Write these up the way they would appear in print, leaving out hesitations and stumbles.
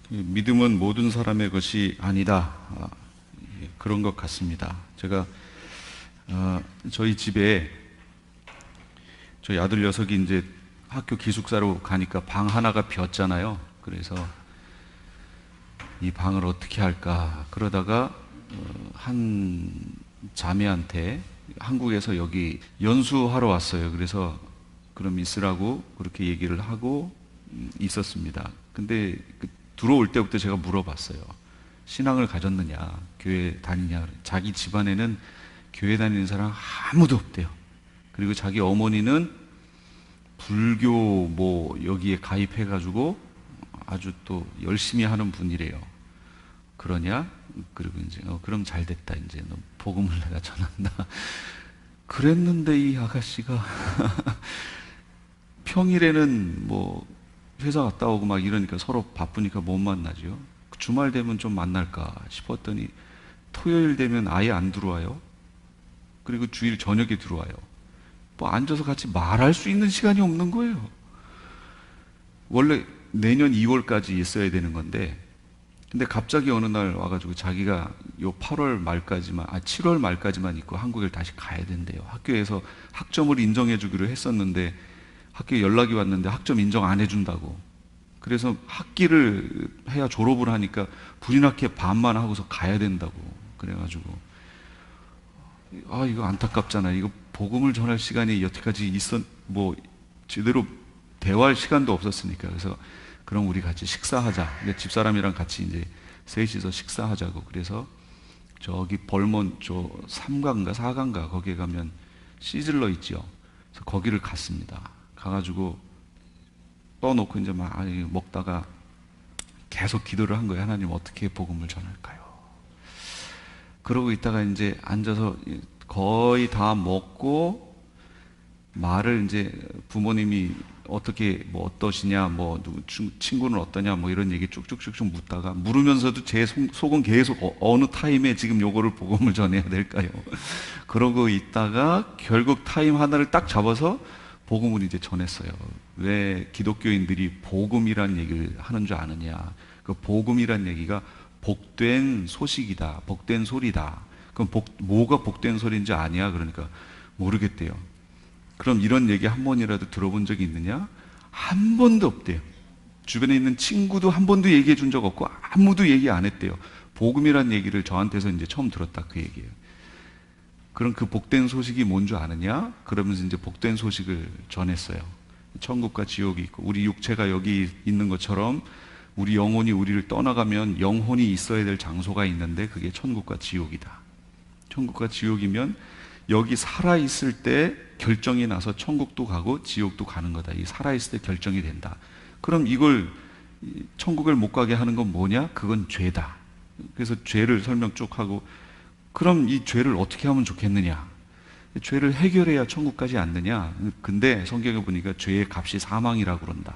믿음은 모든 사람의 것이 아니다. 그런 것 같습니다. 제가 저희 집에 저희 아들 녀석이 이제 학교 기숙사로 가니까 방 하나가 비었잖아요. 그래서 이 방을 어떻게 할까 그러다가 한 자매한테 한국에서 여기 연수하러 왔어요. 그래서 그럼 있으라고 그렇게 얘기를 하고 있었습니다. 근데 들어올 때부터 제가 물어봤어요. 신앙을 가졌느냐, 교회 다니냐. 자기 집안에는 교회 다니는 사람 아무도 없대요. 그리고 자기 어머니는 불교 뭐 여기에 가입해가지고 아주 또 열심히 하는 분이래요. 그러냐? 그리고 이제 그럼 잘 됐다. 이제 너 복음을 내가 전한다. 그랬는데 이 아가씨가 평일에는 뭐 회사 갔다 오고 막 이러니까 서로 바쁘니까 못 만나죠. 주말 되면 좀 만날까 싶었더니 토요일 되면 아예 안 들어와요. 그리고 주일 저녁에 들어와요. 뭐 앉아서 같이 말할 수 있는 시간이 없는 거예요. 원래 내년 2월까지 있어야 되는 건데, 근데 갑자기 어느 날 와가지고 자기가 요 8월 말까지만, 7월 말까지만 있고 한국에 다시 가야 된대요. 학교에서 학점을 인정해 주기로 했었는데 학교에 연락이 왔는데 학점 인정 안 해준다고. 그래서 학기를 해야 졸업을 하니까 불인학회 반만 하고서 가야 된다고. 그래가지고 이거 안타깝잖아. 이거 복음을 전할 시간이 여태까지 뭐 제대로 대화할 시간도 없었으니까. 그래서 그럼 우리 같이 식사하자. 집사람이랑 같이 이제 셋이서 식사하자고. 그래서 저기 벌몬 저 3가인가 4가인가 거기에 가면 시즐러 있죠. 그래서 거기를 갔습니다. 가가지고 떠놓고 이제 막 먹다가 계속 기도를 한 거예요. 하나님 어떻게 복음을 전할까요? 그러고 있다가 이제 앉아서 거의 다 먹고 말을 이제 부모님이 어떻게 뭐 어떠시냐 뭐 누구 친구는 어떠냐 뭐 이런 얘기 쭉쭉쭉쭉 묻다가 물으면서도 제 속은 계속 어느 타임에 지금 요거를 복음을 전해야 될까요? 그러고 있다가 결국 타임 하나를 딱 잡아서 복음을 이제 전했어요. 왜 기독교인들이 복음이란 얘기를 하는 줄 아느냐? 그 복음이란 얘기가 복된 소식이다, 복된 소리다. 그럼 뭐가 복된 소리인지 아냐? 그러니까 모르겠대요. 그럼 이런 얘기 한 번이라도 들어본 적이 있느냐? 한 번도 없대요. 주변에 있는 친구도 한 번도 얘기해 준 적 없고 아무도 얘기 안 했대요. 복음이란 얘기를 저한테서 이제 처음 들었다 그 얘기예요. 그럼 그 복된 소식이 뭔 줄 아느냐? 그러면서 이제 복된 소식을 전했어요. 천국과 지옥이 있고 우리 육체가 여기 있는 것처럼 우리 영혼이 우리를 떠나가면 영혼이 있어야 될 장소가 있는데 그게 천국과 지옥이다. 천국과 지옥이면 여기 살아있을 때 결정이 나서 천국도 가고 지옥도 가는 거다. 이 살아있을 때 결정이 된다. 그럼 이걸 천국을 못 가게 하는 건 뭐냐? 그건 죄다. 그래서 죄를 설명 쭉 하고 그럼 이 죄를 어떻게 하면 좋겠느냐? 죄를 해결해야 천국 가지 않느냐? 근데 성경에 보니까 죄의 값이 사망이라고 그런다.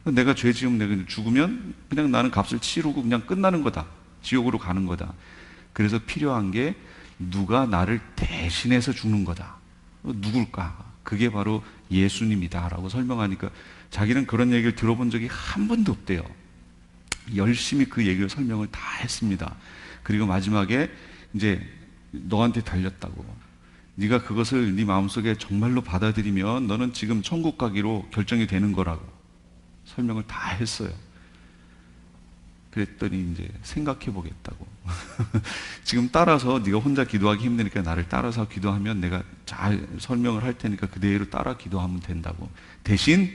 내가 죄 지으면 내가 죽으면 그냥 나는 값을 치르고 그냥 끝나는 거다. 지옥으로 가는 거다. 그래서 필요한 게 누가 나를 대신해서 죽는 거다. 누굴까? 그게 바로 예수님이다 라고 설명하니까 자기는 그런 얘기를 들어본 적이 한 번도 없대요. 열심히 그 얘기를 설명을 다 했습니다. 그리고 마지막에 이제 너한테 달렸다고. 네가 그것을 네 마음속에 정말로 받아들이면 너는 지금 천국 가기로 결정이 되는 거라고 설명을 다 했어요. 그랬더니 이제 생각해 보겠다고. 지금 따라서 네가 혼자 기도하기 힘드니까 나를 따라서 기도하면 내가 잘 설명을 할 테니까 그대로 따라 기도하면 된다고. 대신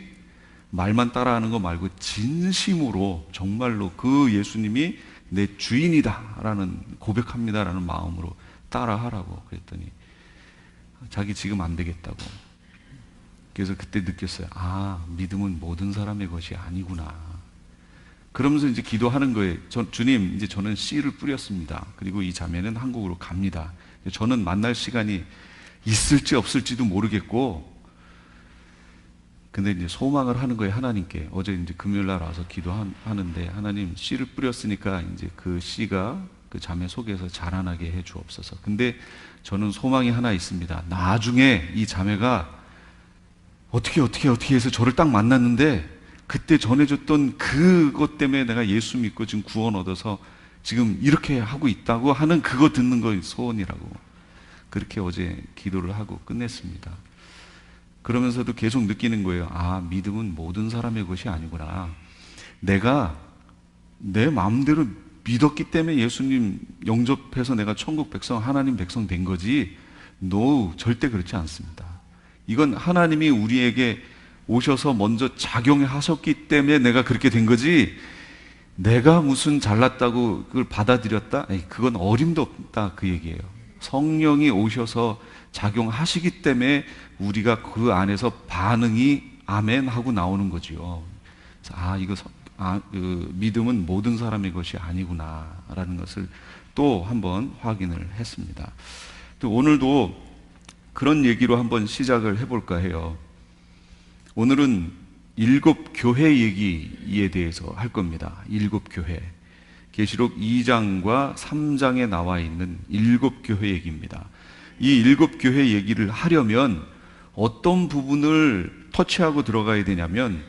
말만 따라하는 거 말고 진심으로 정말로 그 예수님이 내 주인이다 라는 고백합니다 라는 마음으로 따라하라고 그랬더니 자기 지금 안 되겠다고. 그래서 그때 느꼈어요. 믿음은 모든 사람의 것이 아니구나. 그러면서 이제 기도하는 거예요. 주님, 이제 저는 씨를 뿌렸습니다. 그리고 이 자매는 한국으로 갑니다. 저는 만날 시간이 있을지 없을지도 모르겠고, 근데 이제 소망을 하는 거예요, 하나님께. 어제 이제 금요일 날 와서 기도하는데, 하나님 씨를 뿌렸으니까 이제 그 씨가 그 자매 속에서 자라나게 해 주옵소서. 근데 저는 소망이 하나 있습니다. 나중에 이 자매가 어떻게 해서 저를 딱 만났는데 그때 전해줬던 그것 때문에 내가 예수 믿고 지금 구원 얻어서 지금 이렇게 하고 있다고 하는 그거 듣는 거 소원이라고. 그렇게 어제 기도를 하고 끝냈습니다. 그러면서도 계속 느끼는 거예요. 아, 믿음은 모든 사람의 것이 아니구나. 내가 내 마음대로 믿었기 때문에 예수님 영접해서 내가 천국 백성, 하나님 백성 된 거지. 절대 그렇지 않습니다. 이건 하나님이 우리에게 오셔서 먼저 작용하셨기 때문에 내가 그렇게 된 거지, 내가 무슨 잘났다고 그걸 받아들였다? 그건 어림도 없다, 그 얘기예요. 성령이 오셔서 작용하시기 때문에 우리가 그 안에서 반응이 아멘 하고 나오는 거지요. 믿음은 모든 사람의 것이 아니구나라는 것을 또 한번 확인을 했습니다. 또 오늘도 그런 얘기로 한번 시작을 해볼까 해요. 오늘은 7 교회 얘기에 대해서 할 겁니다. 7 교회. 계시록 2장과 3장에 나와 있는 7 교회 얘기입니다. 이 7 교회 얘기를 하려면 어떤 부분을 터치하고 들어가야 되냐면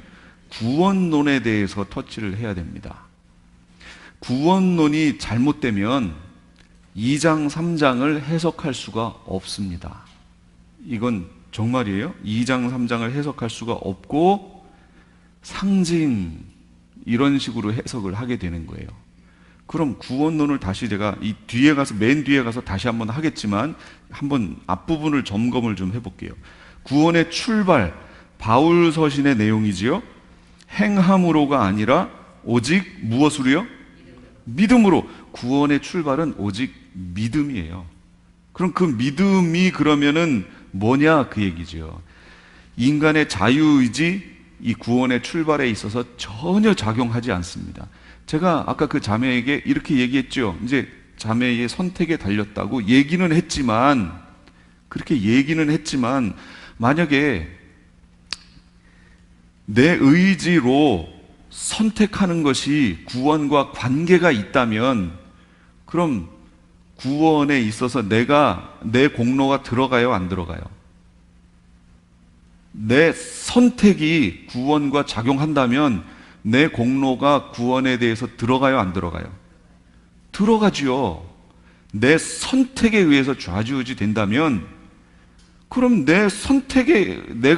구원론에 대해서 터치를 해야 됩니다. 구원론이 잘못되면 2장, 3장을 해석할 수가 없습니다. 이건 정말이에요. 2장, 3장을 해석할 수가 없고 상징 이런 식으로 해석을 하게 되는 거예요. 그럼 구원론을 다시 제가 맨 뒤에 가서 다시 한번 하겠지만 한번 앞부분을 점검을 좀 해볼게요. 구원의 출발, 바울 서신의 내용이지요. 행함으로가 아니라 오직 무엇으로요? 믿음으로. 구원의 출발은 오직 믿음이에요. 그럼 그 믿음이 그러면은 뭐냐, 그 얘기죠. 인간의 자유의지, 이 구원의 출발에 있어서 전혀 작용하지 않습니다. 제가 아까 그 자매에게 이렇게 얘기했죠. 이제 자매의 선택에 달렸다고 얘기는 했지만, 그렇게 얘기는 했지만, 만약에 내 의지로 선택하는 것이 구원과 관계가 있다면, 그럼 구원에 있어서 내 공로가 들어가요, 안 들어가요? 내 선택이 구원과 작용한다면 내 공로가 구원에 대해서 들어가요, 안 들어가요? 들어가지요. 내 선택에 의해서 좌지우지 된다면, 그럼 내가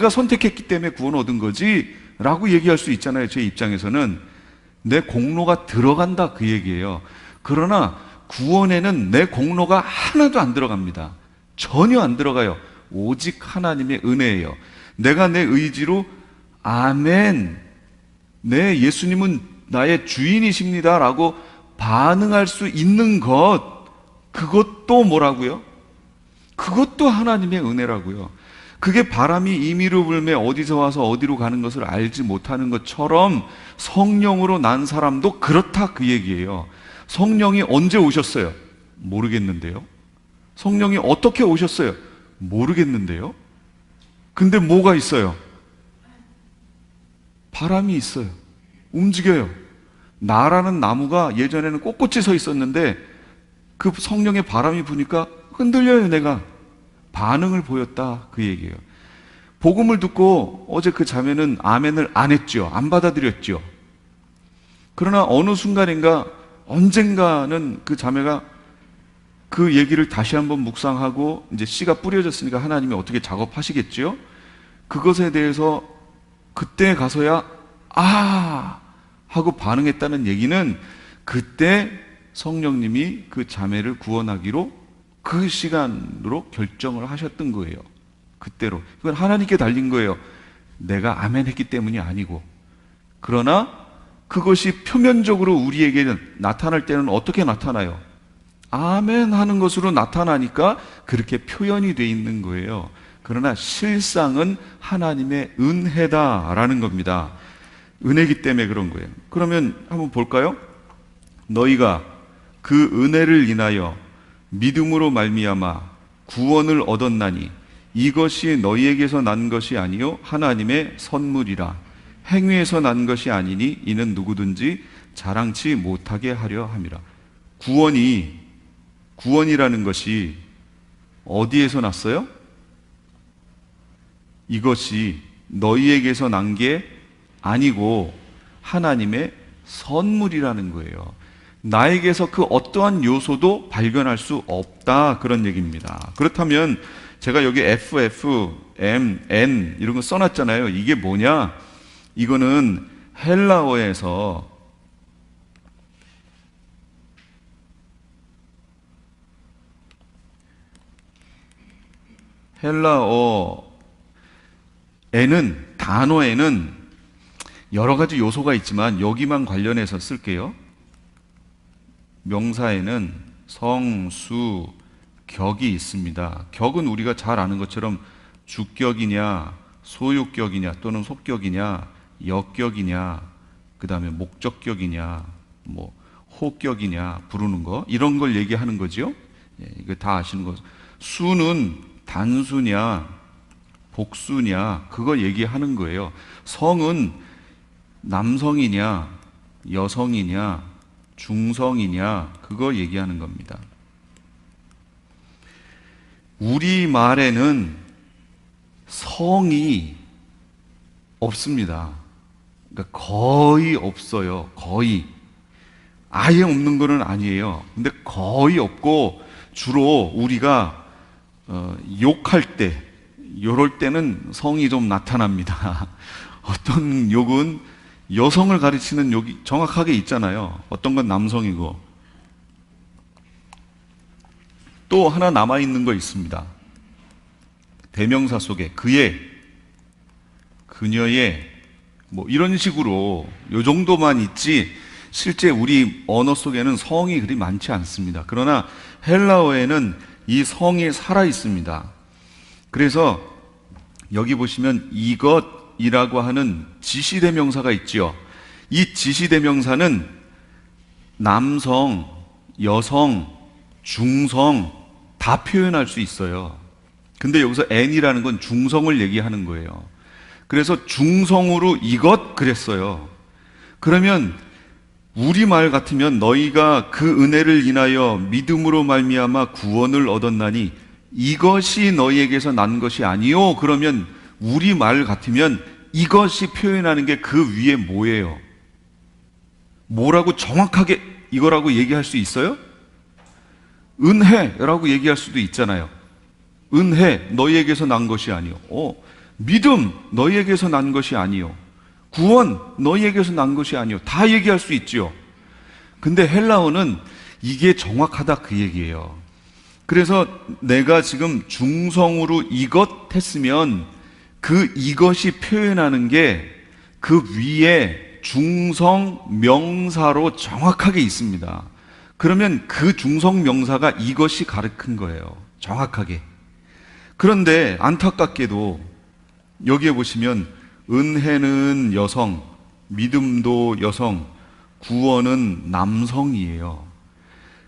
선택했기 때문에 구원 얻은 거지 라고 얘기할 수 있잖아요. 제 입장에서는 내 공로가 들어간다, 그 얘기예요. 그러나 구원에는 내 공로가 하나도 안 들어갑니다. 전혀 안 들어가요. 오직 하나님의 은혜예요. 내가 내 의지로 아멘, 네, 예수님은 나의 주인이십니다 라고 반응할 수 있는 것, 그것도 뭐라고요? 그것도 하나님의 은혜라고요. 그게 바람이 임의로 불매 어디서 와서 어디로 가는 것을 알지 못하는 것처럼 성령으로 난 사람도 그렇다, 그 얘기예요. 성령이 언제 오셨어요? 모르겠는데요. 성령이 어떻게 오셨어요? 모르겠는데요. 근데 뭐가 있어요? 바람이 있어요. 움직여요. 나라는 나무가 예전에는 꼿꼿이 서 있었는데 그 성령의 바람이 부니까 흔들려요. 내가 반응을 보였다, 그 얘기예요. 복음을 듣고 어제 그 자매는 아멘을 안 했죠. 안 받아들였죠. 그러나 어느 순간인가 언젠가는 그 자매가 그 얘기를 다시 한번 묵상하고 이제 씨가 뿌려졌으니까 하나님이 어떻게 작업하시겠죠. 그것에 대해서 그때 가서야 하고 반응했다는 얘기는 그때 성령님이 그 자매를 구원하기로 그 시간으로 결정을 하셨던 거예요. 그때로. 그건 하나님께 달린 거예요. 내가 아멘 했기 때문이 아니고. 그러나 그것이 표면적으로 우리에게는 나타날 때는 어떻게 나타나요? 아멘 하는 것으로 나타나니까 그렇게 표현이 돼 있는 거예요. 그러나 실상은 하나님의 은혜다라는 겁니다. 은혜기 때문에 그런 거예요. 그러면 한번 볼까요? 너희가 그 은혜를 인하여 믿음으로 말미암아 구원을 얻었나니 이것이 너희에게서 난 것이 아니요 하나님의 선물이라. 행위에서 난 것이 아니니 이는 누구든지 자랑치 못하게 하려 함이라. 구원이라는 것이 어디에서 났어요? 이것이 너희에게서 난 게 아니고 하나님의 선물이라는 거예요. 나에게서 그 어떠한 요소도 발견할 수 없다, 그런 얘기입니다. 그렇다면 제가 여기 FF, M, N 이런 거 써놨잖아요. 이게 뭐냐? 이거는 헬라어에서 단어에는 여러 가지 요소가 있지만 여기만 관련해서 쓸게요. 명사에는 성, 수, 격이 있습니다. 격은 우리가 잘 아는 것처럼 주격이냐, 소유격이냐, 또는 속격이냐, 역격이냐, 그 다음에 목적격이냐, 뭐 호격이냐, 부르는 거, 이런 걸 얘기하는 거죠. 이거 다 아시는 거. 수는 단수냐, 복수냐, 그거 얘기하는 거예요. 성은 남성이냐, 여성이냐, 중성이냐, 그거 얘기하는 겁니다. 우리말에는 성이 없습니다. 그러니까 거의 없어요. 거의. 아예 없는 거는 아니에요. 근데 거의 없고, 주로 우리가 욕할 때, 요럴 때는 성이 좀 나타납니다. 어떤 욕은 여성을 가리치는 욕이 정확하게 있잖아요. 어떤 건 남성이고. 또 하나 남아있는 거 있습니다. 대명사 속에 그의, 그녀의, 뭐 이런 식으로 요 정도만 있지, 실제 우리 언어 속에는 성이 그리 많지 않습니다. 그러나 헬라어에는 이 성이 살아 있습니다. 그래서 여기 보시면 이것이라고 하는 지시대명사가 있죠. 이 지시대명사는 남성, 여성, 중성 다 표현할 수 있어요. 근데 여기서 N이라는 건 중성을 얘기하는 거예요. 그래서 중성으로 이것 그랬어요. 그러면 우리말 같으면 너희가 그 은혜를 인하여 믿음으로 말미암아 구원을 얻었나니 이것이 너희에게서 난 것이 아니요. 그러면 우리말 같으면 이것이 표현하는 게 그 위에 뭐예요? 뭐라고 정확하게 이거라고 얘기할 수 있어요? 은혜라고 얘기할 수도 있잖아요. 은혜 너희에게서 난 것이 아니요. 믿음 너희에게서 난 것이 아니요. 구원 너희에게서 난 것이 아니요. 다 얘기할 수 있죠. 근데 헬라어는 이게 정확하다, 그 얘기예요. 그래서 내가 지금 중성으로 이것 했으면 그 이것이 표현하는 게 그 위에 중성 명사로 정확하게 있습니다. 그러면 그 중성 명사가 이것이 가르친 거예요. 정확하게. 그런데 안타깝게도 여기에 보시면 은혜는 여성, 믿음도 여성, 구원은 남성이에요.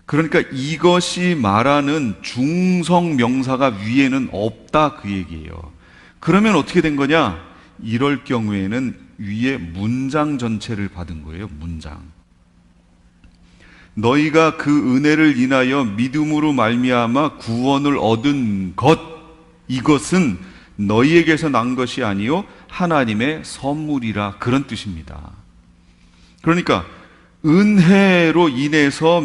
그러니까 이것이 말하는 중성 명사가 위에는 없다, 그 얘기예요. 그러면 어떻게 된 거냐? 이럴 경우에는 위에 문장 전체를 받은 거예요. 문장. 너희가 그 은혜를 인하여 믿음으로 말미암아 구원을 얻은 것, 이것은 너희에게서 난 것이 아니요 하나님의 선물이라, 그런 뜻입니다. 그러니까 은혜로 인해서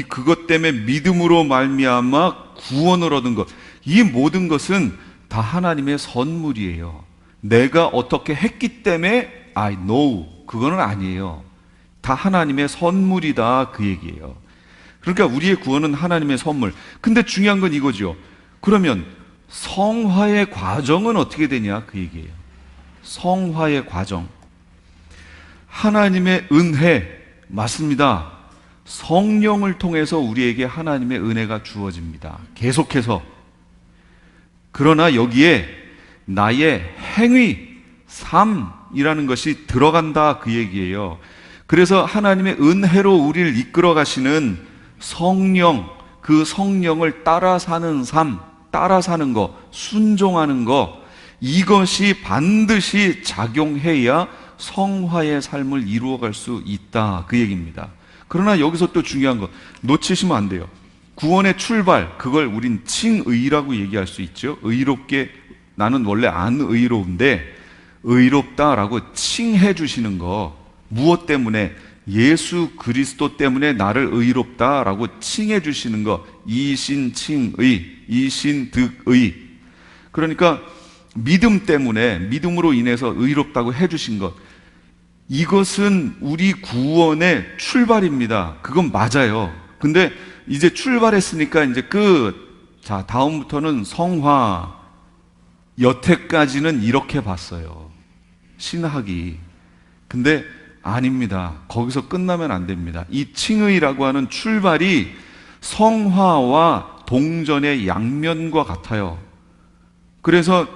그것 때문에 믿음으로 말미암아 구원을 얻은 것, 이 모든 것은 다 하나님의 선물이에요. 내가 어떻게 했기 때문에 I know, 그거는 아니에요. 다 하나님의 선물이다, 그 얘기예요. 그러니까 우리의 구원은 하나님의 선물. 근데 중요한 건 이거죠. 그러면 성화의 과정은 어떻게 되냐, 그 얘기예요. 성화의 과정. 하나님의 은혜, 맞습니다. 성령을 통해서 우리에게 하나님의 은혜가 주어집니다. 계속해서. 그러나 여기에 나의 행위, 삶이라는 것이 들어간다, 그 얘기예요. 그래서 하나님의 은혜로 우리를 이끌어 가시는 성령, 그 성령을 따라 사는 삶, 따라 사는 거, 순종하는 거, 이것이 반드시 작용해야 성화의 삶을 이루어갈 수 있다, 그 얘기입니다. 그러나 여기서 또 중요한 거 놓치시면 안 돼요. 구원의 출발, 그걸 우린 칭의라고 얘기할 수 있죠. 의롭게, 나는 원래 안 의로운데 의롭다라고 칭해 주시는 거, 무엇 때문에? 예수 그리스도 때문에 나를 의롭다라고 칭해 주시는 거, 이신칭의, 이신득의. 그러니까 믿음 때문에, 믿음으로 인해서 의롭다고 해 주신 것, 이것은 우리 구원의 출발입니다. 그건 맞아요. 근데 이제 출발했으니까 이제 끝. 자, 다음부터는 성화. 여태까지는 이렇게 봤어요, 신학이. 근데 아닙니다. 거기서 끝나면 안 됩니다. 이 칭의라고 하는 출발이 성화와 동전의 양면과 같아요. 그래서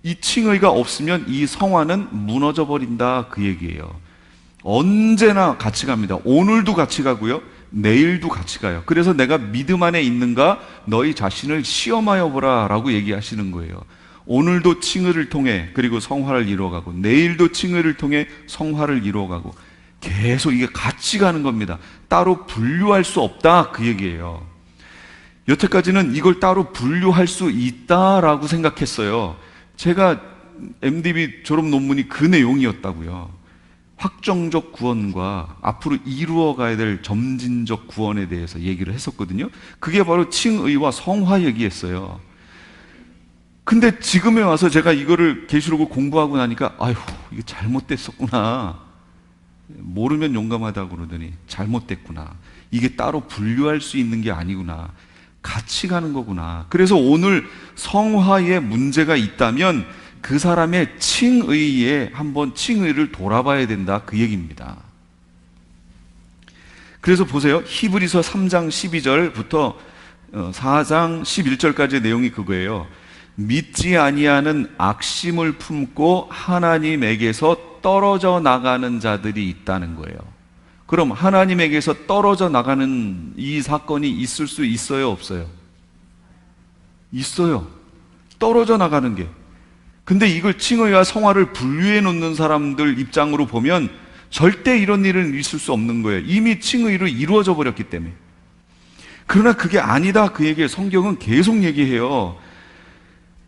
이 칭의가 없으면 이 성화는 무너져 버린다, 그 얘기예요. 언제나 같이 갑니다. 오늘도 같이 가고요, 내일도 같이 가요. 그래서 내가 믿음 안에 있는가 너희 자신을 시험하여 보라 라고 얘기하시는 거예요. 오늘도 칭의를 통해 그리고 성화를 이루어가고, 내일도 칭의를 통해 성화를 이루어가고, 계속 이게 같이 가는 겁니다. 따로 분류할 수 없다, 그 얘기예요. 여태까지는 이걸 따로 분류할 수 있다라고 생각했어요. 제가 MDB 졸업 논문이 그 내용이었다고요. 확정적 구원과 앞으로 이루어가야 될 점진적 구원에 대해서 얘기를 했었거든요. 그게 바로 칭의와 성화 얘기했어요. 근데 지금에 와서 제가 이거를 계시록을 공부하고 나니까, 아휴, 이게 잘못됐었구나. 모르면 용감하다고 그러더니 잘못됐구나. 이게 따로 분류할 수 있는 게 아니구나. 같이 가는 거구나. 그래서 오늘 성화에 문제가 있다면 그 사람의 칭의에 한번 칭의를 돌아봐야 된다, 그 얘기입니다. 그래서 보세요. 히브리서 3장 12절부터 4장 11절까지의 내용이 그거예요. 믿지 아니하는 악심을 품고 하나님에게서 떨어져 나가는 자들이 있다는 거예요. 그럼 하나님에게서 떨어져 나가는 이 사건이 있을 수 있어요, 없어요? 있어요. 떨어져 나가는 게. 근데 이걸 칭의와 성화를 분류해 놓는 사람들 입장으로 보면 절대 이런 일은 있을 수 없는 거예요. 이미 칭의로 이루어져 버렸기 때문에. 그러나 그게 아니다, 그 얘기예요. 성경은 계속 얘기해요.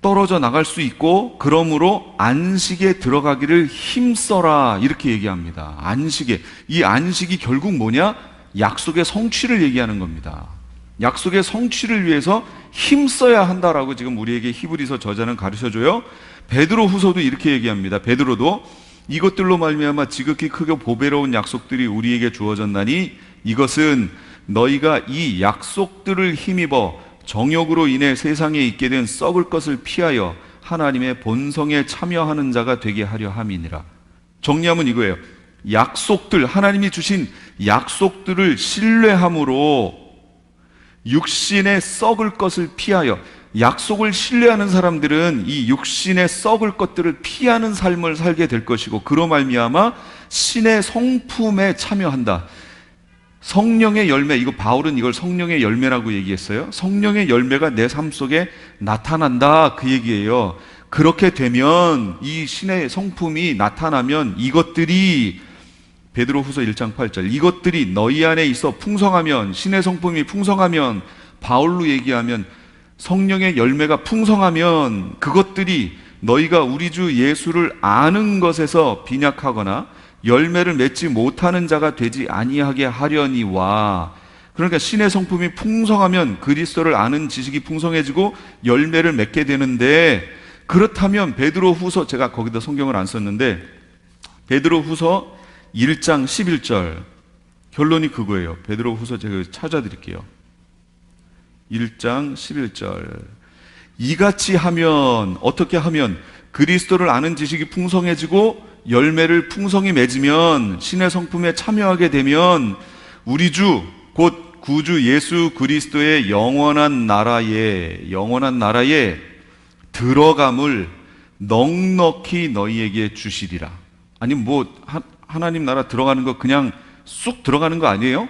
떨어져 나갈 수 있고, 그러므로 안식에 들어가기를 힘써라, 이렇게 얘기합니다. 안식에. 이 안식이 결국 뭐냐? 약속의 성취를 얘기하는 겁니다. 약속의 성취를 위해서 힘써야 한다라고 지금 우리에게 히브리서 저자는 가르쳐줘요. 베드로 후서도 이렇게 얘기합니다. 베드로도 이것들로 말미암아 지극히 크고 보배로운 약속들이 우리에게 주어졌나니 이것은 너희가 이 약속들을 힘입어 정욕으로 인해 세상에 있게 된 썩을 것을 피하여 하나님의 본성에 참여하는 자가 되게 하려 함이니라. 정리하면 이거예요. 약속들, 하나님이 주신 약속들을 신뢰함으로 육신의 썩을 것을 피하여, 약속을 신뢰하는 사람들은 이 육신의 썩을 것들을 피하는 삶을 살게 될 것이고, 그로 말미암아 신의 성품에 참여한다. 성령의 열매, 이거 바울은 이걸 성령의 열매라고 얘기했어요. 성령의 열매가 내 삶 속에 나타난다, 그 얘기예요. 그렇게 되면, 이 신의 성품이 나타나면 이것들이, 베드로후서 1장 8절, 이것들이 너희 안에 있어 풍성하면, 신의 성품이 풍성하면, 바울로 얘기하면 성령의 열매가 풍성하면 그것들이 너희가 우리 주 예수를 아는 것에서 빈약하거나 열매를 맺지 못하는 자가 되지 아니하게 하려니와. 그러니까 신의 성품이 풍성하면 그리스도를 아는 지식이 풍성해지고 열매를 맺게 되는데, 그렇다면 베드로후서, 제가 거기다 성경을 안 썼는데 베드로후서 1장 11절 결론이 그거예요. 베드로후서 제가 찾아드릴게요. 1장 11절. 이같이 하면, 어떻게 하면 그리스도를 아는 지식이 풍성해지고 열매를 풍성히 맺으면, 신의 성품에 참여하게 되면 우리 주 곧 구주 예수 그리스도의 영원한 나라에 들어감을 넉넉히 너희에게 주시리라. 아니 하나님 나라 들어가는 거 그냥 쑥 들어가는 거 아니에요?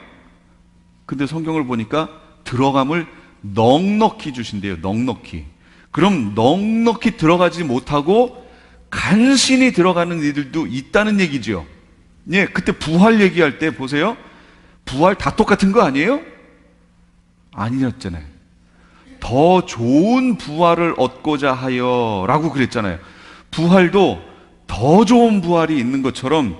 근데 성경을 보니까 들어감을 넉넉히 주신대요. 넉넉히. 그럼 넉넉히 들어가지 못하고 간신히 들어가는 이들도 있다는 얘기죠. 예, 그때 부활 얘기할 때 보세요. 부활 다 똑같은 거 아니에요? 아니었잖아요. 더 좋은 부활을 얻고자 하여 라고 그랬잖아요. 부활도 더 좋은 부활이 있는 것처럼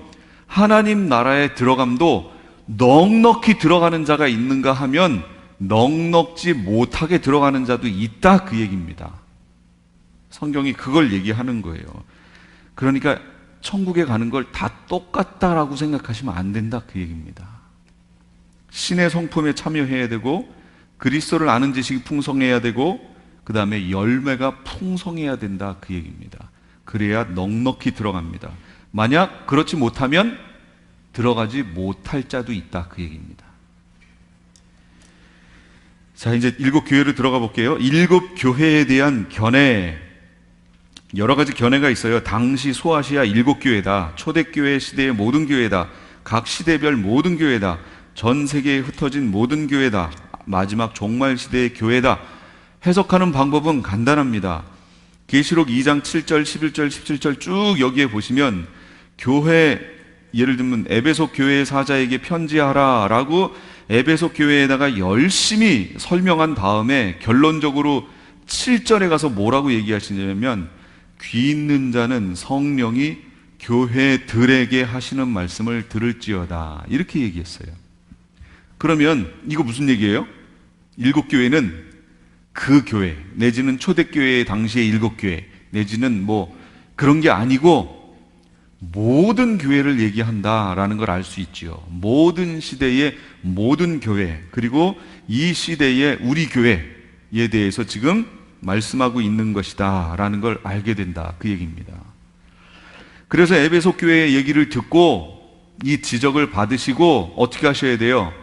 하나님 나라에 들어감도 넉넉히 들어가는 자가 있는가 하면 넉넉지 못하게 들어가는 자도 있다, 그 얘기입니다. 성경이 그걸 얘기하는 거예요. 그러니까 천국에 가는 걸 다 똑같다라고 생각하시면 안 된다, 그 얘기입니다. 신의 성품에 참여해야 되고 그리스도를 아는 지식이 풍성해야 되고 그 다음에 열매가 풍성해야 된다, 그 얘기입니다. 그래야 넉넉히 들어갑니다. 만약 그렇지 못하면 들어가지 못할 자도 있다, 그 얘기입니다. 자, 이제 7교회로 들어가 볼게요. 7교회에 대한 견해, 여러 가지 견해가 있어요. 당시 소아시아 7교회다, 초대교회 시대의 모든 교회다, 각 시대별 모든 교회다, 전 세계에 흩어진 모든 교회다, 마지막 종말 시대의 교회다. 해석하는 방법은 간단합니다. 계시록 2장 7절, 11절, 17절 쭉 여기에 보시면 교회, 예를 들면 에베소 교회의 사자에게 편지하라 라고 에베소 교회에다가 열심히 설명한 다음에 결론적으로 7절에 가서 뭐라고 얘기하시냐면 귀 있는 자는 성령이 교회들에게 하시는 말씀을 들을지어다, 이렇게 얘기했어요. 그러면 이거 무슨 얘기예요? 7교회는 그 교회 내지는 초대교회의 당시의 7교회 내지는 뭐 그런 게 아니고 모든 교회를 얘기한다라는 걸 알 수 있지요. 모든 시대의 모든 교회, 그리고 이 시대의 우리 교회에 대해서 지금 말씀하고 있는 것이다 라는 걸 알게 된다, 그 얘기입니다. 그래서 에베소 교회의 얘기를 듣고 이 지적을 받으시고 어떻게 하셔야 돼요?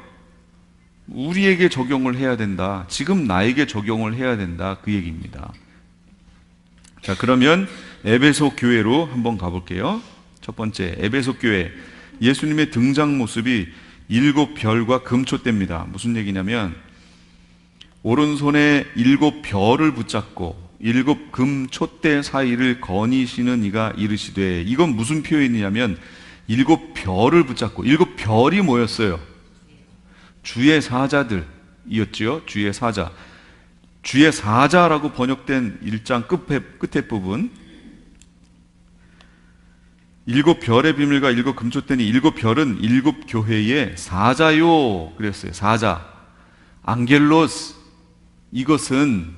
우리에게 적용을 해야 된다, 지금 나에게 적용을 해야 된다, 그 얘기입니다. 자, 그러면 에베소 교회로 한번 가볼게요. 첫 번째, 에베소 교회, 예수님의 등장 모습이 7별과 금촛대입니다. 무슨 얘기냐면 오른손에 7별을 붙잡고 7 금촛대 사이를 거니시는 이가 이르시되, 이건 무슨 표현이냐면 7별을 붙잡고, 7별이 뭐였어요? 주의 사자들이었지요. 주의 사자, 주의 사자라고 번역된 1장 끝에 부분, 7별의 비밀과 7 금촛대니 7별은 7교회의 사자요 그랬어요. 사자, 앙겔로스. 이것은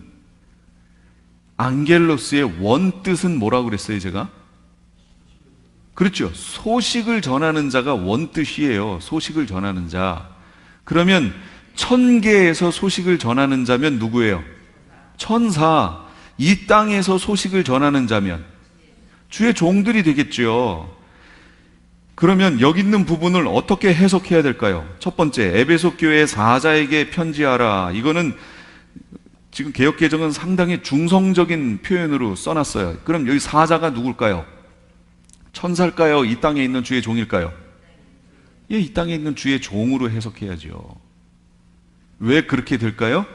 앙겔로스의 원뜻은 뭐라고 그랬어요, 제가? 그렇죠. 소식을 전하는 자가 원뜻이에요. 소식을 전하는 자. 그러면 천계에서 소식을 전하는 자면 누구예요? 천사. 이 땅에서 소식을 전하는 자면 주의 종들이 되겠죠. 그러면 여기 있는 부분을 어떻게 해석해야 될까요? 첫 번째, 에베소 교회 사자에게 편지하라. 이거는 지금 개역개정은 상당히 중성적인 표현으로 써놨어요. 그럼 여기 사자가 누굴까요? 천사일까요? 이 땅에 있는 주의 종일까요? 예, 이 땅에 있는 주의 종으로 해석해야죠. 왜 그렇게 될까요?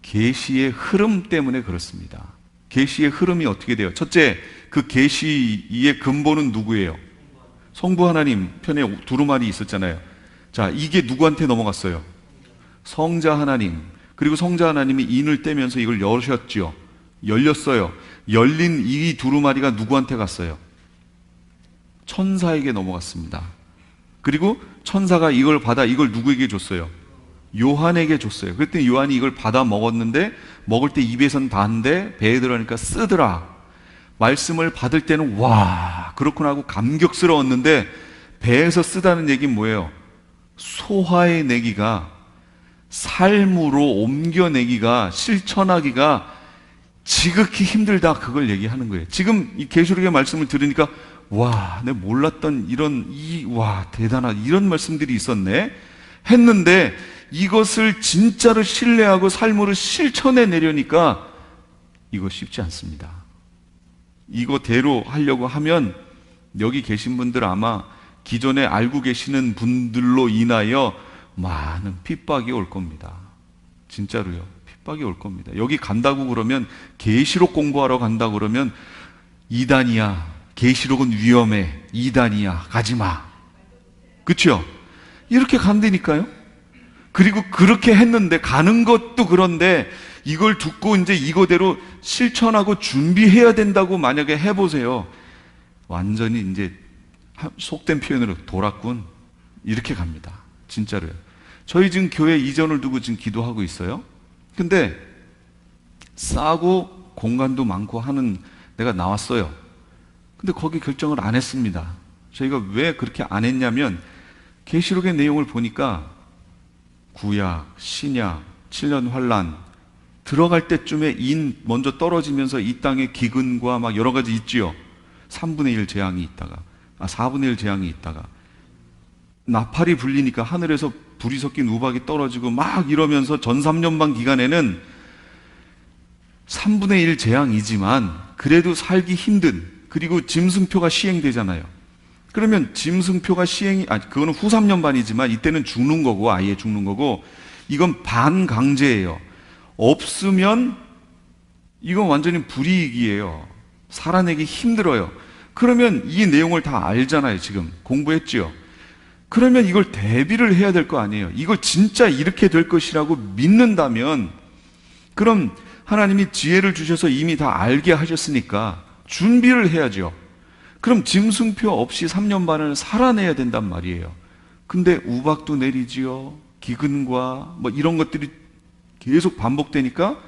계시의 흐름 때문에 그렇습니다. 계시의 흐름이 어떻게 돼요? 첫째, 그 계시의 근본은 누구예요? 성부 하나님 편에 두루마리 있었잖아요. 자, 이게 누구한테 넘어갔어요? 성자 하나님. 그리고 성자 하나님이 인을 떼면서 이걸 여셨죠. 열렸어요. 열린 이 두루마리가 누구한테 갔어요? 천사에게 넘어갔습니다. 그리고 천사가 이걸 받아 이걸 누구에게 줬어요? 요한에게 줬어요. 그랬더니 요한이 이걸 받아 먹었는데 먹을 때 입에선 단데 배에 들어가니까 쓰더라. 말씀을 받을 때는 와 그렇구나 하고 감격스러웠는데 배에서 쓰다는 얘기는 뭐예요? 소화해 내기가, 삶으로 옮겨내기가, 실천하기가 지극히 힘들다, 그걸 얘기하는 거예요. 지금 이 계시록의 말씀을 들으니까 와, 내가 몰랐던 와 대단하다, 이런 말씀들이 있었네 했는데 이것을 진짜로 신뢰하고 삶으로 실천해 내려니까 이거 쉽지 않습니다. 이거대로 하려고 하면 여기 계신 분들 아마 기존에 알고 계시는 분들로 인하여 많은 핍박이 올 겁니다. 진짜로요. 핍박이 올 겁니다. 여기 간다고 그러면, 계시록 공부하러 간다고 그러면 이단이야, 계시록은 위험해, 이단이야, 가지마. 그렇죠? 이렇게 간다니까요. 그리고 그렇게 했는데, 가는 것도 그런데 이걸 듣고 이제 이거대로 실천하고 준비해야 된다고 만약에 해보세요. 완전히 이제 속된 표현으로 돌았군. 이렇게 갑니다. 진짜로요. 저희 지금 교회 이전을 두고 지금 기도하고 있어요. 근데 싸고 공간도 많고 하는 데가 나왔어요. 근데 거기 결정을 안 했습니다. 저희가 왜 그렇게 안 했냐면 계시록의 내용을 보니까 구약, 신약, 7년 환란 들어갈 때쯤에 인 먼저 떨어지면서 이 땅에 기근과 막 여러 가지 있지요. 3분의 1 재앙이 있다가 4분의 1 재앙이 있다가 나팔이 불리니까 하늘에서 불이 섞인 우박이 떨어지고 막 이러면서 전 3년반 기간에는 3분의 1 재앙이지만 그래도 살기 힘든, 그리고 짐승표가 시행되잖아요. 그러면 짐승표가 그거는 후 3년반이지만 이때는 죽는 거고, 아예 죽는 거고, 이건 반강제예요. 없으면 이건 완전히 불이익이에요. 살아내기 힘들어요. 그러면 이 내용을 다 알잖아요. 지금 공부했지요. 그러면 이걸 대비를 해야 될 거 아니에요. 이걸 진짜 이렇게 될 것이라고 믿는다면, 그럼 하나님이 지혜를 주셔서 이미 다 알게 하셨으니까 준비를 해야죠. 그럼 짐승표 없이 3년 반을 살아내야 된단 말이에요. 근데 우박도 내리지요. 기근과 뭐 이런 것들이 계속 반복되니까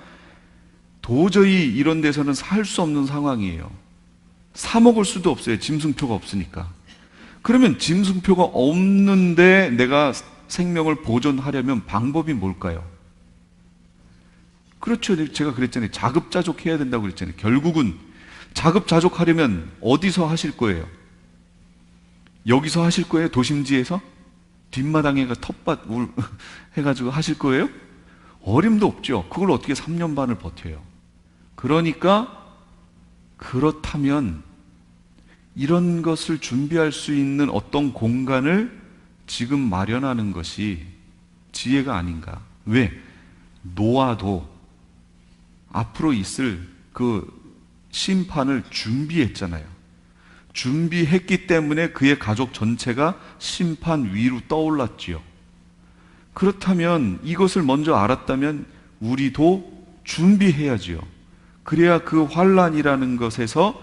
도저히 이런 데서는 살 수 없는 상황이에요. 사 먹을 수도 없어요. 짐승표가 없으니까. 그러면 짐승표가 없는데 내가 생명을 보존하려면 방법이 뭘까요? 그렇죠. 제가 그랬잖아요. 자급자족해야 된다고 그랬잖아요. 결국은 자급자족하려면 어디서 하실 거예요? 여기서 하실 거예요? 도심지에서? 뒷마당에가 텃밭 해가지고 하실 거예요? 어림도 없죠. 그걸 어떻게 3년 반을 버텨요? 그러니까 그렇다면 이런 것을 준비할 수 있는 어떤 공간을 지금 마련하는 것이 지혜가 아닌가. 왜? 노아도 앞으로 있을 그 심판을 준비했잖아요. 준비했기 때문에 그의 가족 전체가 심판 위로 떠올랐지요. 그렇다면 이것을 먼저 알았다면 우리도 준비해야지요. 그래야 그 환란이라는 것에서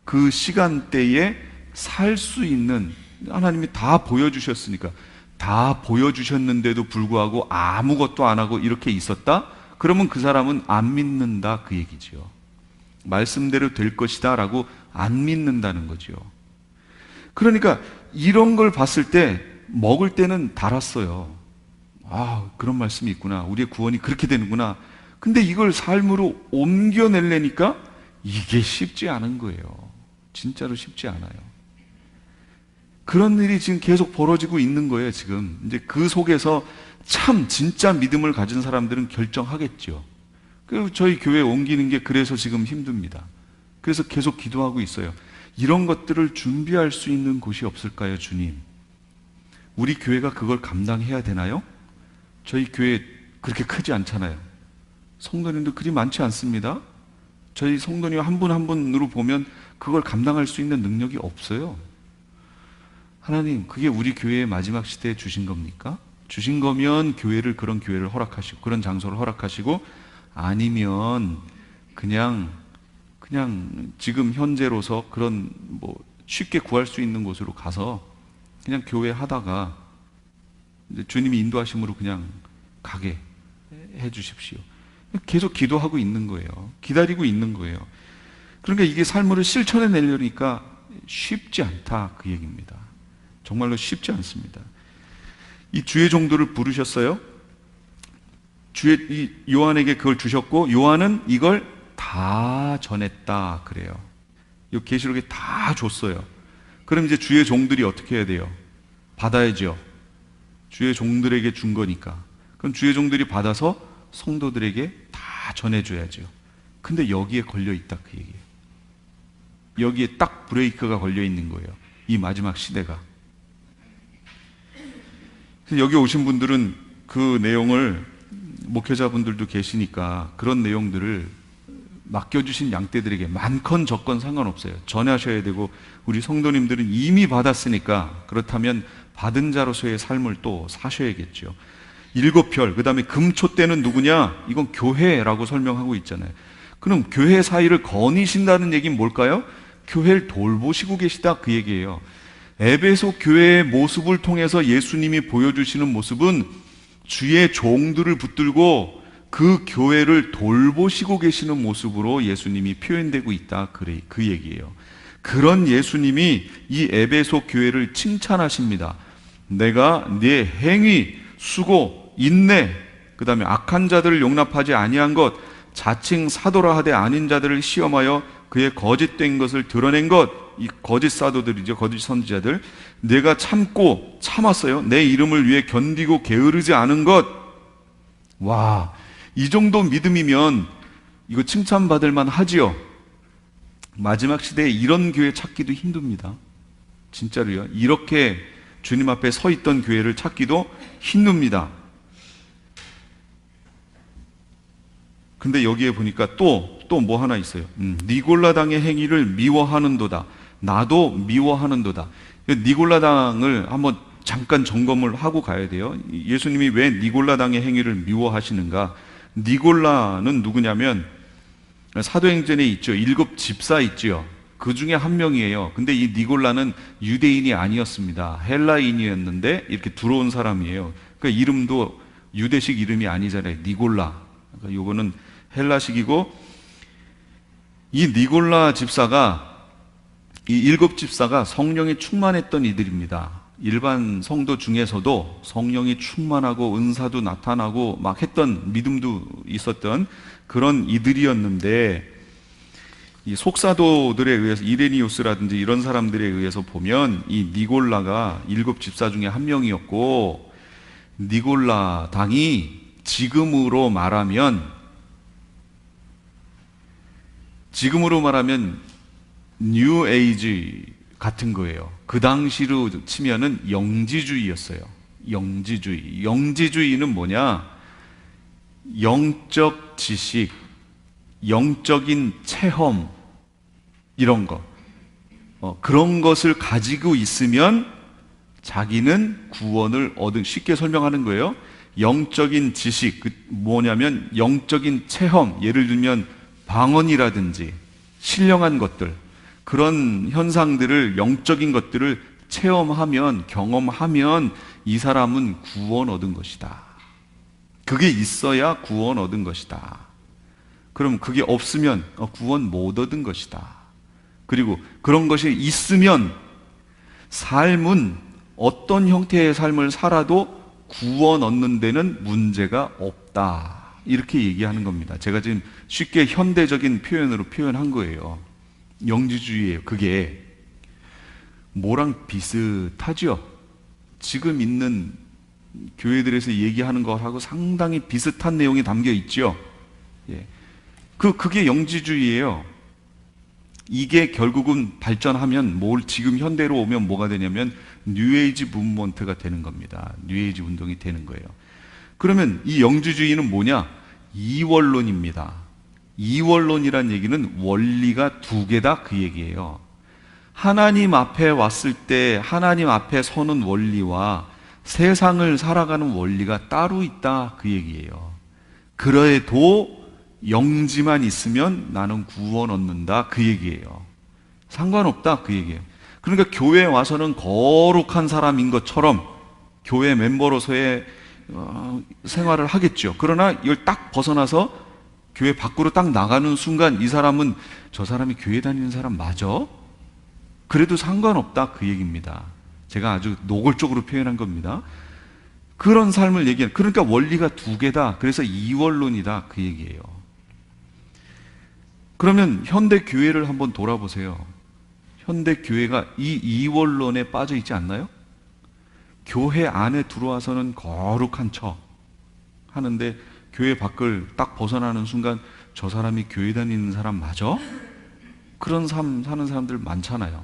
그 시간대에 살 수 있는, 하나님이 다 보여주셨으니까, 다 보여주셨는데도 불구하고 아무것도 안 하고 이렇게 있었다? 그러면 그 사람은 안 믿는다, 그 얘기지요. 말씀대로 될 것이다 라고 안 믿는다는 거지요. 그러니까 이런 걸 봤을 때 먹을 때는 달았어요. 아, 그런 말씀이 있구나. 우리의 구원이 그렇게 되는구나. 근데 이걸 삶으로 옮겨내려니까 이게 쉽지 않은 거예요. 진짜로 쉽지 않아요. 그런 일이 지금 계속 벌어지고 있는 거예요, 지금. 이제 그 속에서 참 진짜 믿음을 가진 사람들은 결정하겠죠. 그리고 저희 교회 옮기는 게 그래서 지금 힘듭니다. 그래서 계속 기도하고 있어요. 이런 것들을 준비할 수 있는 곳이 없을까요, 주님? 우리 교회가 그걸 감당해야 되나요? 저희 교회 그렇게 크지 않잖아요. 성도님도 그리 많지 않습니다. 저희 성도님 한 분 한 분으로 보면 그걸 감당할 수 있는 능력이 없어요. 하나님, 그게 우리 교회의 마지막 시대에 주신 겁니까? 주신 거면 교회를, 그런 교회를 허락하시고, 그런 장소를 허락하시고, 아니면 그냥 지금 현재로서 그런 뭐 쉽게 구할 수 있는 곳으로 가서 그냥 교회 하다가 이제 주님이 인도하심으로 그냥 가게 해 주십시오. 계속 기도하고 있는 거예요. 기다리고 있는 거예요. 그러니까 이게 삶으로 실천해 내려니까 쉽지 않다, 그 얘기입니다. 정말로 쉽지 않습니다. 이 주의 종들을 부르셨어요. 이 요한에게 그걸 주셨고, 요한은 이걸 다 전했다 그래요. 이 계시록에 다 줬어요. 그럼 이제 주의 종들이 어떻게 해야 돼요? 받아야죠. 주의 종들에게 준 거니까. 그럼 주의 종들이 받아서 성도들에게 다 전해줘야죠. 근데 여기에 걸려 있다, 그 얘기예요. 여기에 딱 브레이크가 걸려 있는 거예요. 이 마지막 시대가. 그래서 여기 오신 분들은 그 내용을, 목회자분들도 계시니까 그런 내용들을 맡겨주신 양떼들에게 많건 적건 상관없어요. 전하셔야 되고, 우리 성도님들은 이미 받았으니까 그렇다면 받은 자로서의 삶을 또 사셔야겠죠. 일곱 별, 그 다음에 금초대는 누구냐? 이건 교회라고 설명하고 있잖아요. 그럼 교회 사이를 거니신다는 얘기는 뭘까요? 교회를 돌보시고 계시다, 그 얘기예요. 에베소 교회의 모습을 통해서 예수님이 보여주시는 모습은 주의 종들을 붙들고 그 교회를 돌보시고 계시는 모습으로 예수님이 표현되고 있다, 그 얘기예요. 그런 예수님이 이 에베소 교회를 칭찬하십니다. 내가 네 행위, 수고, 인내, 그 다음에 악한 자들을 용납하지 아니한 것, 자칭 사도라 하되 아닌 자들을 시험하여 그의 거짓된 것을 드러낸 것, 이 거짓 사도들이죠, 거짓 선지자들. 내가 참고 참았어요. 내 이름을 위해 견디고 게으르지 않은 것. 와, 이 정도 믿음이면 이거 칭찬받을 만 하지요. 마지막 시대에 이런 교회 찾기도 힘듭니다. 진짜로요. 이렇게 주님 앞에 서 있던 교회를 찾기도 힘듭니다. 근데 여기에 보니까 또 뭐 하나 있어요. 니골라당의 행위를 미워하는도다. 나도 미워하는도다. 니골라당을 한번 잠깐 점검을 하고 가야 돼요. 예수님이 왜 니골라당의 행위를 미워하시는가? 니골라는 누구냐면 사도행전에 있죠. 7 집사 있죠. 그 중에 한 명이에요. 근데 이 니골라는 유대인이 아니었습니다. 헬라인이었는데 이렇게 들어온 사람이에요. 그러니까 이름도 유대식 이름이 아니잖아요. 니골라. 그러니까 요거는 헬라식이고, 이 니골라 집사가, 이 7 집사가 성령이 충만했던 이들입니다. 일반 성도 중에서도 성령이 충만하고 은사도 나타나고 막 했던, 믿음도 있었던 그런 이들이었는데, 이 속사도들에 의해서, 이레니우스라든지 이런 사람들에 의해서 보면 이 니골라가 7 집사 중에 한 명이었고, 니골라 당이 지금으로 말하면 뉴 에이지 같은 거예요. 그 당시로 치면은 영지주의였어요. 영지주의는 뭐냐? 영적 지식, 영적인 체험, 이런 거. 그런 것을 가지고 있으면 자기는 구원을 쉽게 설명하는 거예요. 영적인 지식, 뭐냐면 영적인 체험, 예를 들면 방언이라든지 신령한 것들, 그런 현상들을, 영적인 것들을 체험하면, 경험하면 이 사람은 구원 얻은 것이다. 그게 있어야 구원 얻은 것이다. 그럼 그게 없으면 구원 못 얻은 것이다. 그리고 그런 것이 있으면 삶은 어떤 형태의 삶을 살아도 구원 얻는 데는 문제가 없다. 이렇게 얘기하는 겁니다. 제가 지금 쉽게 현대적인 표현으로 표현한 거예요. 영지주의예요. 그게 뭐랑 비슷하죠? 지금 있는 교회들에서 얘기하는 것하고 상당히 비슷한 내용이 담겨 있죠. 예. 그게 영지주의예요. 이게 결국은 발전하면 지금 현대로 오면 뭐가 되냐면 뉴에이지 무브먼트가 되는 겁니다. 뉴에이지 운동이 되는 거예요. 그러면 이 영지주의는 뭐냐? 이원론입니다. 이원론이란 얘기는 원리가 2개다, 그 얘기예요. 하나님 앞에 왔을 때 하나님 앞에 서는 원리와 세상을 살아가는 원리가 따로 있다, 그 얘기예요. 그래도 영지만 있으면 나는 구원 얻는다, 그 얘기예요. 상관없다, 그 얘기예요. 그러니까 교회에 와서는 거룩한 사람인 것처럼 교회 멤버로서의 생활을 하겠죠. 그러나 이걸 딱 벗어나서 교회 밖으로 딱 나가는 순간 이 사람은, 저 사람이 교회 다니는 사람 맞아? 그래도 상관없다, 그 얘기입니다. 제가 아주 노골적으로 표현한 겁니다. 그런 삶을 얘기하는, 그러니까 원리가 2개다. 그래서 이원론이다, 그 얘기예요. 그러면 현대 교회를 한번 돌아보세요. 현대 교회가 이 이원론에 빠져 있지 않나요? 교회 안에 들어와서는 거룩한 척 하는데 교회 밖을 딱 벗어나는 순간 저 사람이 교회 다니는 사람 맞아? 그런 삶 사는 사람들 많잖아요.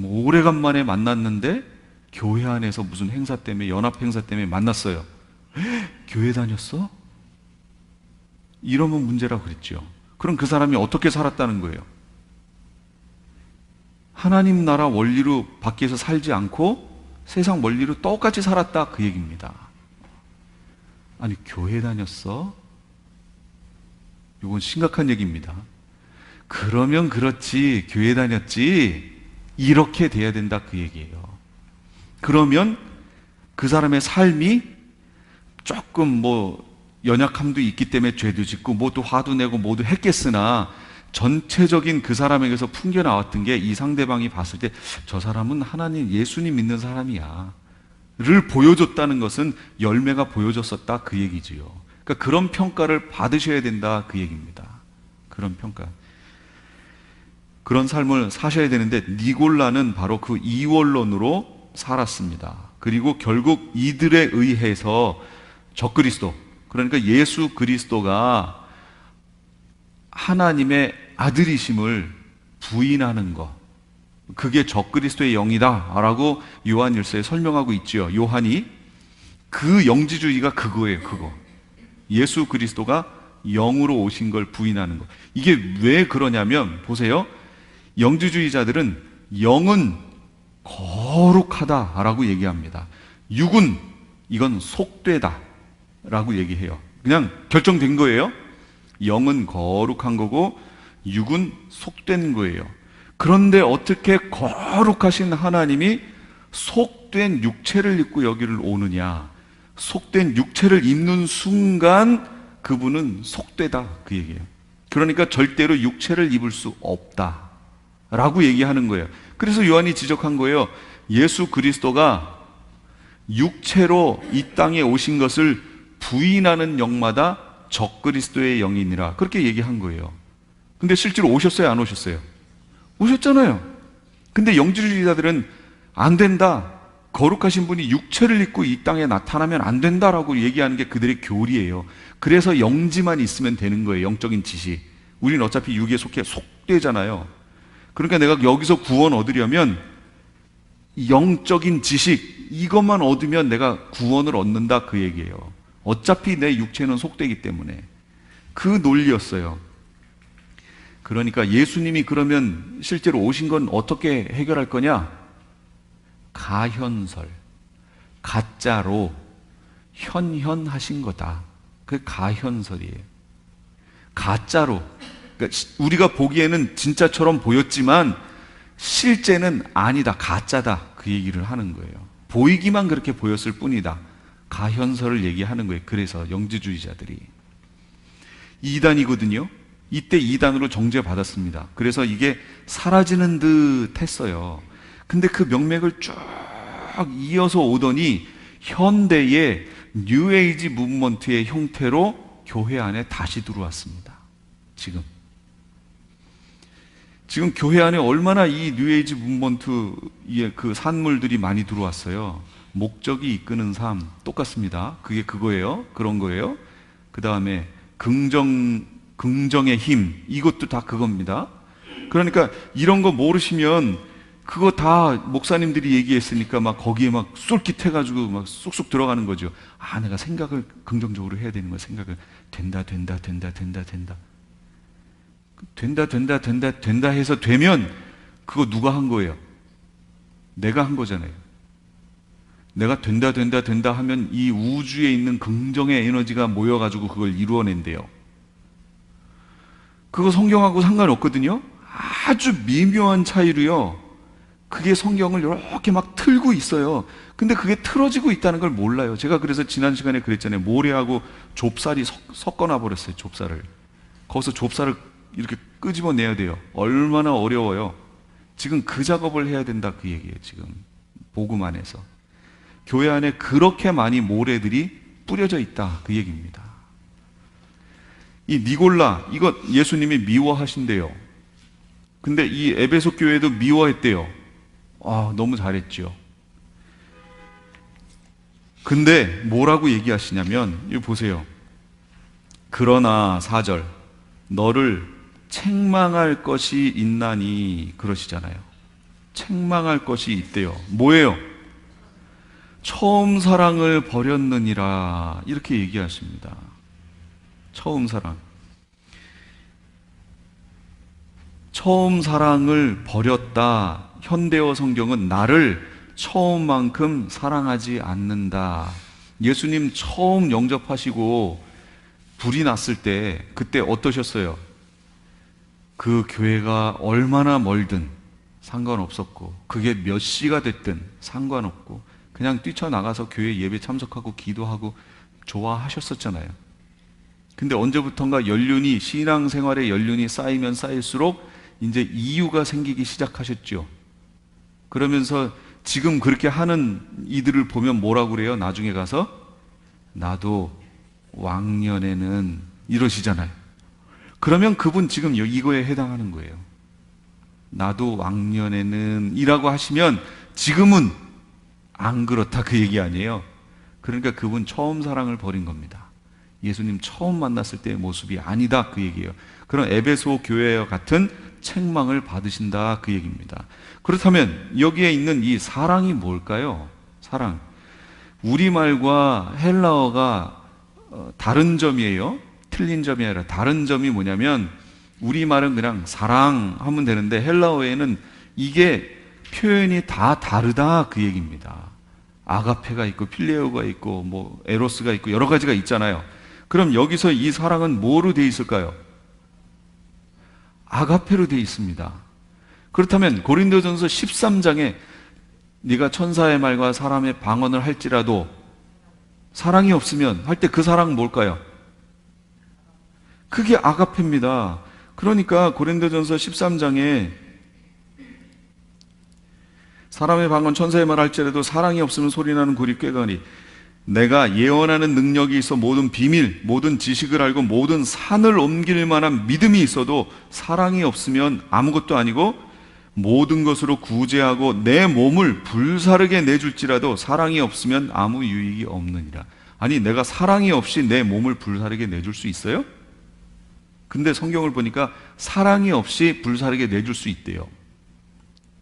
오래간만에 만났는데 교회 안에서 무슨 행사 때문에, 연합 행사 때문에 만났어요. 교회 다녔어? 이러면 문제라고 그랬죠. 그럼 그 사람이 어떻게 살았다는 거예요? 하나님 나라 원리로 밖에서 살지 않고 세상 원리로 똑같이 살았다, 그 얘기입니다. 아니, 교회 다녔어? 이건 심각한 얘기입니다. 그러면 그렇지, 교회 다녔지, 이렇게 돼야 된다, 그 얘기예요. 그러면 그 사람의 삶이 조금 뭐 연약함도 있기 때문에 죄도 짓고 뭐도 화도 내고 뭐도 했겠으나, 전체적인 그 사람에게서 풍겨나왔던 게 이 상대방이 봤을 때 저 사람은 하나님, 예수님 믿는 사람이야 를 보여줬다는 것은 열매가 보여줬었다, 그 얘기지요. 그러니까 그런 평가를 받으셔야 된다, 그 얘기입니다. 그런 평가, 그런 삶을 사셔야 되는데, 니골라는 바로 그 이원론으로 살았습니다. 그리고 결국 이들에 의해서 적그리스도, 그러니까 예수 그리스도가 하나님의 아들이심을 부인하는 것, 그게 적그리스도의 영이다 라고 요한일서에 설명하고 있지요. 요한이 그 영지주의가 그거예요. 그거, 예수 그리스도가 영으로 오신 걸 부인하는 것. 이게 왜 그러냐면, 보세요, 영지주의자들은 영은 거룩하다라고 얘기합니다. 육은 이건 속되다 라고 얘기해요. 그냥 결정된 거예요. 영은 거룩한 거고 육은 속된 거예요. 그런데 어떻게 거룩하신 하나님이 속된 육체를 입고 여기를 오느냐? 속된 육체를 입는 순간 그분은 속되다, 그 얘기예요. 그러니까 절대로 육체를 입을 수 없다 라고 얘기하는 거예요. 그래서 요한이 지적한 거예요. 예수 그리스도가 육체로 이 땅에 오신 것을 부인하는 영마다 적그리스도의 영이니라, 그렇게 얘기한 거예요. 근데 실제로 오셨어요, 안 오셨어요? 오셨잖아요. 근데 영지주의자들은 안 된다, 거룩하신 분이 육체를 입고 이 땅에 나타나면 안 된다라고 얘기하는 게 그들의 교리예요. 그래서 영지만 있으면 되는 거예요, 영적인 지식. 우리는 어차피 육에 속되잖아요. 그러니까 내가 여기서 구원 얻으려면 영적인 지식, 이것만 얻으면 내가 구원을 얻는다, 그 얘기예요. 어차피 내 육체는 속되기 때문에. 그 논리였어요. 그러니까 예수님이 그러면 실제로 오신 건 어떻게 해결할 거냐? 가현설, 가짜로 현현하신 거다. 그게 가현설이에요. 가짜로, 그러니까 우리가 보기에는 진짜처럼 보였지만 실제는 아니다, 가짜다, 그 얘기를 하는 거예요. 보이기만 그렇게 보였을 뿐이다, 가현설을 얘기하는 거예요. 그래서 영지주의자들이 이단이거든요. 이때 이단으로 정죄받았습니다. 그래서 이게 사라지는 듯 했어요. 근데 그 명맥을 쭉 이어서 오더니 현대의 뉴에이지 무브먼트의 형태로 교회 안에 다시 들어왔습니다. 지금 교회 안에 얼마나 이 뉴에이지 무브먼트의 그 산물들이 많이 들어왔어요. 목적이 이끄는 삶, 똑같습니다. 그게 그거예요. 그런 거예요. 그 다음에 긍정의 힘, 이것도 다 그겁니다. 그러니까 이런 거 모르시면 그거 다 목사님들이 얘기했으니까 막 거기에 막 쏠깃해가지고 막 쑥쑥 들어가는 거죠. 아, 내가 생각을 긍정적으로 해야 되는 거야. 생각을 된다 해서 되면 그거 누가 한 거예요? 내가 한 거잖아요. 내가 된다 하면 이 우주에 있는 긍정의 에너지가 모여가지고 그걸 이루어낸대요. 그거 성경하고 상관없거든요. 아주 미묘한 차이로요, 그게 성경을 이렇게 막 틀고 있어요. 근데 그게 틀어지고 있다는 걸 몰라요. 제가 그래서 지난 시간에 그랬잖아요. 모래하고 좁쌀이 섞어놔 버렸어요, 좁쌀을. 거기서 좁쌀을 이렇게 끄집어내야 돼요. 얼마나 어려워요. 지금 그 작업을 해야 된다, 그 얘기예요. 지금 복음 안에서 교회 안에 그렇게 많이 모래들이 뿌려져 있다, 그 얘기입니다. 이 니골라, 이거 예수님이 미워하신대요. 근데 이 에베소 교회도 미워했대요. 아, 너무 잘했죠. 근데 뭐라고 얘기하시냐면, 이거 보세요. 그러나 4절, 너를 책망할 것이 있나니, 그러시잖아요. 책망할 것이 있대요. 뭐예요? 처음 사랑을 버렸느니라, 이렇게 얘기하십니다. 처음 사랑. 처음 사랑을 버렸다. 현대어 성경은 나를 처음만큼 사랑하지 않는다, 예수님 처음 영접하시고 불이 났을 때 그때 어떠셨어요? 그 교회가 얼마나 멀든 상관없었고 그게 몇 시가 됐든 상관없고 그냥 뛰쳐나가서 교회 예배 참석하고 기도하고 좋아하셨었잖아요. 근데 언제부턴가 연륜이, 신앙생활의 연륜이 쌓이면 쌓일수록 이제 이유가 생기기 시작하셨죠. 그러면서 지금 그렇게 하는 이들을 보면 뭐라고 그래요? 나중에 가서 나도 왕년에는 이러시잖아요. 그러면 그분 지금 이거에 해당하는 거예요. 나도 왕년에는 이라고 하시면 지금은 안 그렇다 그 얘기 아니에요. 그러니까 그분 처음 사랑을 버린 겁니다. 예수님 처음 만났을 때의 모습이 아니다 그 얘기예요. 그런 에베소 교회와 같은 책망을 받으신다 그 얘기입니다. 그렇다면 여기에 있는 이 사랑이 뭘까요? 사랑. 우리말과 헬라어가 다른 점이에요. 틀린 점이 아니라 다른 점이 뭐냐면 우리말은 그냥 사랑하면 되는데 헬라어에는 이게 표현이 다 다르다 그 얘기입니다. 아가페가 있고 필레오가 있고 뭐 에로스가 있고 여러 가지가 있잖아요. 그럼 여기서 이 사랑은 뭐로 되어 있을까요? 아가페로 되어 있습니다. 그렇다면 고린도전서 13장에 네가 천사의 말과 사람의 방언을 할지라도 사랑이 없으면 할 때 그 사랑은 뭘까요? 그게 아가페입니다. 그러니까 고린도전서 13장에 사람의 방언 천사의 말 할지라도 사랑이 없으면 소리나는 굴이 꾀가니 내가 예언하는 능력이 있어 모든 비밀, 모든 지식을 알고 모든 산을 옮길 만한 믿음이 있어도 사랑이 없으면 아무것도 아니고 모든 것으로 구제하고 내 몸을 불사르게 내줄지라도 사랑이 없으면 아무 유익이 없느니라. 아니 내가 사랑이 없이 내 몸을 불사르게 내줄 수 있어요? 근데 성경을 보니까 사랑이 없이 불사르게 내줄 수 있대요.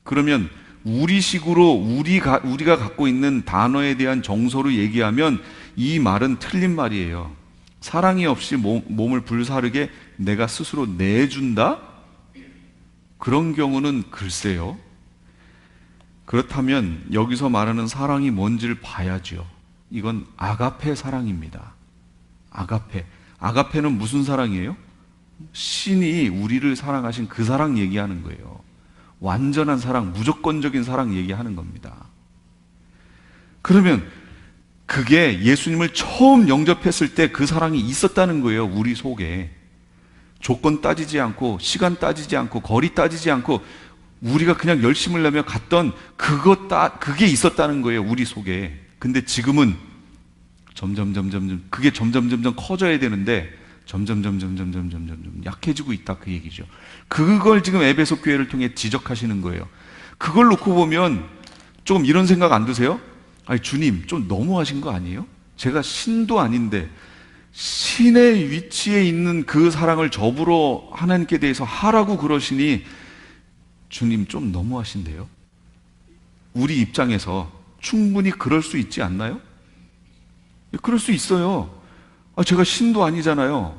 그러면 우리식으로 우리가 갖고 있는 단어에 대한 정서로 얘기하면 이 말은 틀린 말이에요. 사랑이 없이 몸을 불사르게 내가 스스로 내준다? 그런 경우는 글쎄요. 그렇다면 여기서 말하는 사랑이 뭔지를 봐야죠. 이건 아가페 사랑입니다. 아가페. 아가페는 무슨 사랑이에요? 신이 우리를 사랑하신 그 사랑 얘기하는 거예요. 완전한 사랑, 무조건적인 사랑 얘기하는 겁니다. 그러면 그게 예수님을 처음 영접했을 때 그 사랑이 있었다는 거예요. 우리 속에. 조건 따지지 않고 시간 따지지 않고 거리 따지지 않고 우리가 그냥 열심을 내며 갔던 그게 있었다는 거예요. 우리 속에. 근데 지금은 점점 그게 점점 커져야 되는데 점점 약해지고 있다 그 얘기죠. 그걸 지금 에베소 교회를 통해 지적하시는 거예요. 그걸 놓고 보면 조금 이런 생각 안 드세요? 아니 주님 좀 너무하신 거 아니에요? 제가 신도 아닌데 신의 위치에 있는 그 사랑을 저부로 하나님께 대해서 하라고 그러시니 주님 좀 너무하신데요? 우리 입장에서 충분히 그럴 수 있지 않나요? 그럴 수 있어요. 제가 신도 아니잖아요.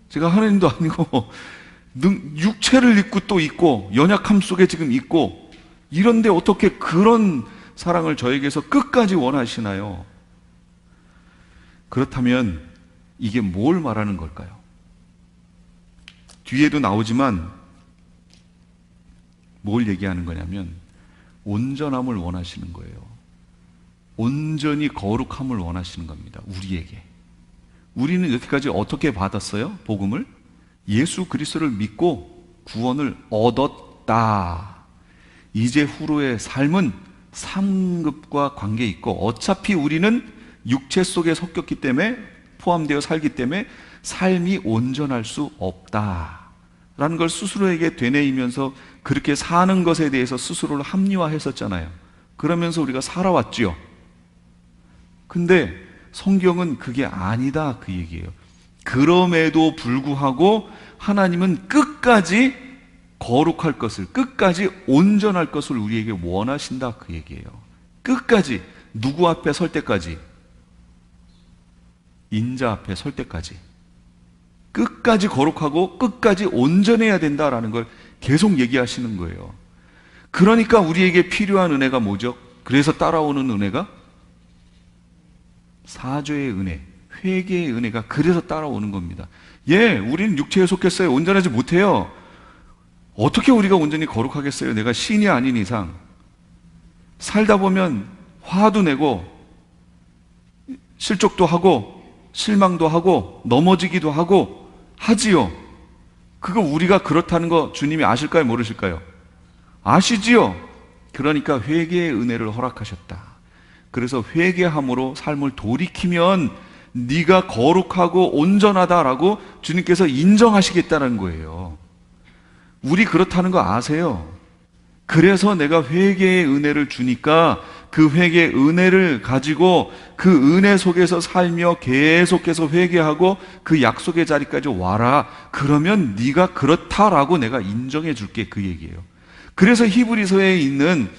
제가 하나님도 아니고 육체를 입고 또 있고 연약함 속에 지금 있고 이런데 어떻게 그런 사랑을 저에게서 끝까지 원하시나요? 그렇다면 이게 뭘 말하는 걸까요? 뒤에도 나오지만 뭘 얘기하는 거냐면 온전함을 원하시는 거예요. 온전히 거룩함을 원하시는 겁니다. 우리에게. 우리는 여태까지 어떻게 받았어요? 복음을? 예수 그리스도를 믿고 구원을 얻었다. 이제 후로의 삶은 상급과 관계 있고 어차피 우리는 육체 속에 섞였기 때문에 포함되어 살기 때문에 삶이 온전할 수 없다라는 걸 스스로에게 되뇌이면서 그렇게 사는 것에 대해서 스스로를 합리화했었잖아요. 그러면서 우리가 살아왔죠. 근데 성경은 그게 아니다 그 얘기예요. 그럼에도 불구하고 하나님은 끝까지 거룩할 것을, 끝까지 온전할 것을 우리에게 원하신다 그 얘기예요. 끝까지. 누구 앞에 설 때까지? 인자 앞에 설 때까지. 끝까지 거룩하고 끝까지 온전해야 된다라는 걸 계속 얘기하시는 거예요. 그러니까 우리에게 필요한 은혜가 뭐죠? 그래서 따라오는 은혜가 사죄의 은혜, 회개의 은혜가 그래서 따라오는 겁니다. 예, 우리는 육체에 속했어요. 온전하지 못해요. 어떻게 우리가 온전히 거룩하겠어요? 내가 신이 아닌 이상. 살다 보면 화도 내고 실족도 하고 실망도 하고 넘어지기도 하고 하지요. 그거 우리가 그렇다는 거 주님이 아실까요? 모르실까요? 아시지요? 그러니까 회개의 은혜를 허락하셨다. 그래서 회개함으로 삶을 돌이키면 네가 거룩하고 온전하다라고 주님께서 인정하시겠다는 거예요. 우리 그렇다는 거 아세요? 그래서 내가 회개의 은혜를 주니까 그 회개의 은혜를 가지고 그 은혜 속에서 살며 계속해서 회개하고 그 약속의 자리까지 와라. 그러면 네가 그렇다라고 내가 인정해 줄게, 그 얘기예요. 그래서 히브리서에 있는